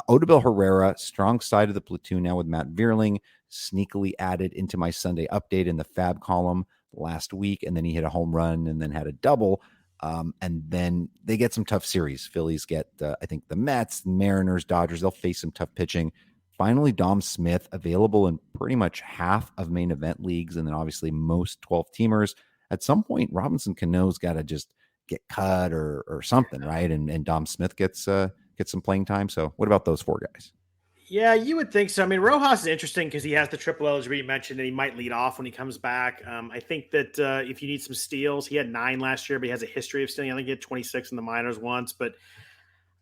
[SPEAKER 1] Odibel Herrera, strong side of the platoon now with Matt Vierling, sneakily added into my Sunday update in the FAAB column last week, and then he hit a home run and then had a double. And then they get some tough series. Phillies get, I think, the Mets, Mariners, Dodgers. They'll face some tough pitching. Finally, Dom Smith available in pretty much half of main event leagues, and then obviously most 12-teamers. At some point, Robinson Cano's got to just get cut or something, right? And Dom Smith gets some playing time. So what about those 4 guys?
[SPEAKER 2] Yeah, you would think so. I mean, Rojas is interesting because he has the triple eligibility you mentioned, and he might lead off when he comes back. I think that if you need some steals, he had 9 last year, but he has a history of stealing. I think he had 26 in the minors once. But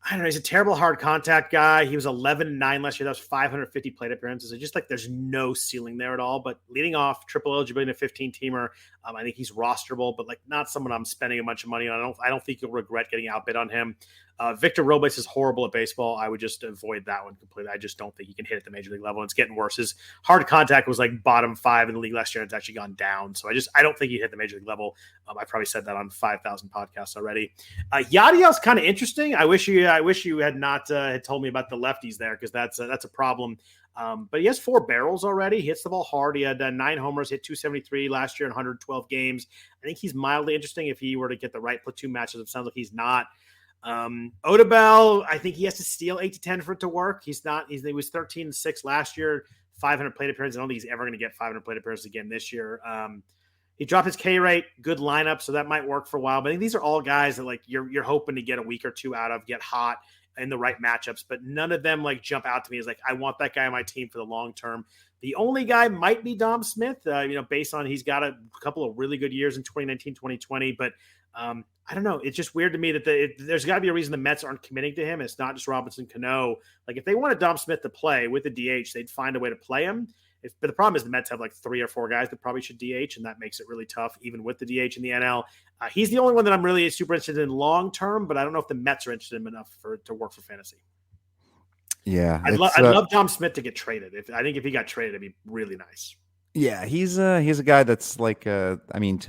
[SPEAKER 2] I don't know. He's a terrible hard contact guy. He was 11-9 last year. That was 550 plate appearances. It's just like there's no ceiling there at all. But leading off, triple eligibility, a 15-teamer. I think he's rosterable, but like not someone I'm spending a bunch of money on. I don't think you'll regret getting outbid on him. Victor Robles is horrible at baseball. I would just avoid that one completely. I just don't think he can hit at the major league level. It's getting worse. His hard contact was like bottom 5 in the league last year, and it's actually gone down. So I don't think he hit the major league level. I probably said that on 5,000 podcasts already. Yadiel's kind of interesting. I wish you had not had told me about the lefties there, because that's a problem. But he has 4 barrels already. He hits the ball hard. He had 9 homers, hit 273 last year in 112 games. I think he's mildly interesting if he were to get the right platoon matches. It sounds like he's not. Oda Bell, I think he has to steal 8 to 10 for it to work. He was 13-6 last year, 500 plate appearances. I don't think he's ever going to get 500 plate appearances again this year. He dropped his K rate, good lineup, so that might work for a while. But I think these are all guys that like you're hoping to get a week or two out of, get hot in the right matchups, but none of them like jump out to me as like, I want that guy on my team for the long term. The only guy might be Dom Smith, based on he's got a couple of really good years in 2019, 2020, but I don't know. It's just weird to me that there's got to be a reason the Mets aren't committing to him. It's not just Robinson Cano. Like if they wanted Dom Smith to play with the DH, they'd find a way to play him. But the problem is the Mets have like 3 or 4 guys that probably should DH, and that makes it really tough, even with the DH in the NL. He's the only one that I'm really super interested in long term, but I don't know if the Mets are interested in him enough to work for fantasy.
[SPEAKER 1] Yeah,
[SPEAKER 2] I'd love Dom Smith to get traded. I think if he got traded, it'd be really nice.
[SPEAKER 1] Yeah, he's a guy that's like, to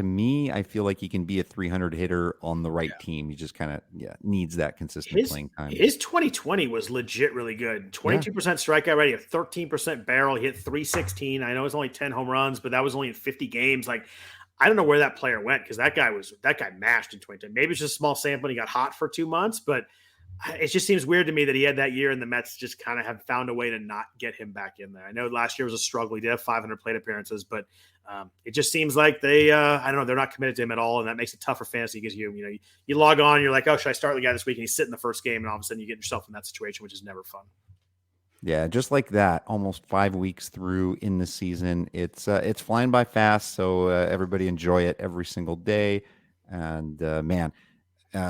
[SPEAKER 1] me, I feel like he can be a 300 hitter on the right team. He just kind of needs that consistent playing time.
[SPEAKER 2] His 2020 was legit really good. 22% strikeout rate, a 13% barrel. He hit 316. I know it's only 10 home runs, but that was only in 50 games. Like, I don't know where that player went, because that guy mashed in 2010. Maybe it's just a small sample and he got hot for 2 months, but it just seems weird to me that he had that year and the Mets just kind of have found a way to not get him back in there. I know last year was a struggle. He did have 500 plate appearances, but it just seems like they, I don't know, they're not committed to him at all. And that makes it tough for fantasy, because you log on, you're like, oh, should I start the guy this week? And he's sitting the first game, and all of a sudden you get yourself in that situation, which is never fun.
[SPEAKER 1] Yeah, just like that, almost 5 weeks through in the season. It's flying by fast, so everybody enjoy it every single day. And man,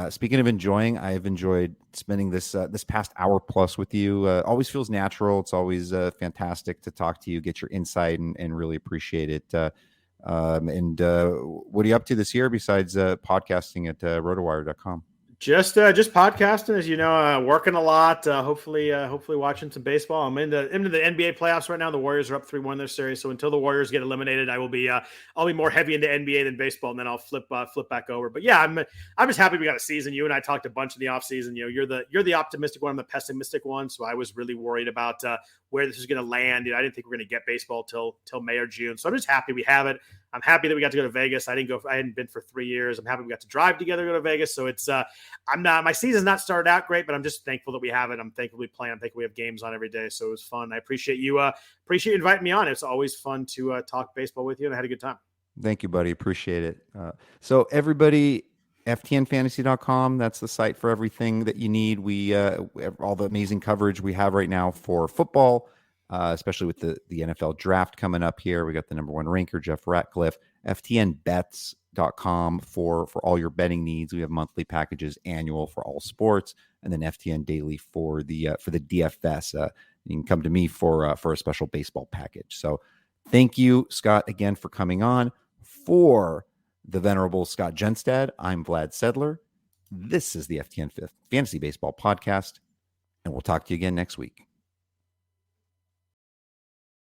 [SPEAKER 1] speaking of enjoying, I've enjoyed spending this past hour plus with you. Always feels natural. It's always fantastic to talk to you, get your insight, and really appreciate it. And what are you up to this year besides podcasting at rotowire.com?
[SPEAKER 2] Just podcasting, as you know, working a lot. Hopefully watching some baseball. I'm into the NBA playoffs right now. The Warriors are up 3-1 their series. So until the Warriors get eliminated, I'll be more heavy into NBA than baseball, and then I'll flip back over. But yeah, I'm just happy we got a season. You and I talked a bunch in the offseason. You're the optimistic one, I'm the pessimistic one. So I was really worried about where this is going to land. I didn't think we were going to get baseball till May or June. So I'm just happy we have it. I'm happy that we got to go to Vegas. I hadn't been for 3 years. I'm happy we got to drive together, go to Vegas. So it's, my season's not started out great, but I'm just thankful that we have it. I'm thankful we play. I'm thankful we have games on every day. So it was fun. I appreciate you inviting me on. It's always fun to talk baseball with you, and I had a good time.
[SPEAKER 1] Thank you, buddy. Appreciate it. So everybody, FTNfantasy.com, that's the site for everything that you need. We all the amazing coverage we have right now for football, especially with the NFL draft coming up here. We got the number 1 ranker, Jeff Ratcliffe. FTNbets.com for all your betting needs. We have monthly packages, annual for all sports, and then FTN daily for the DFS. You can come to me for a special baseball package. So thank you, Scott, again for coming on. For the venerable Scott Jenstad, I'm Vlad Sedler. This is the FTN Fantasy Baseball Podcast, and we'll talk to you again next week.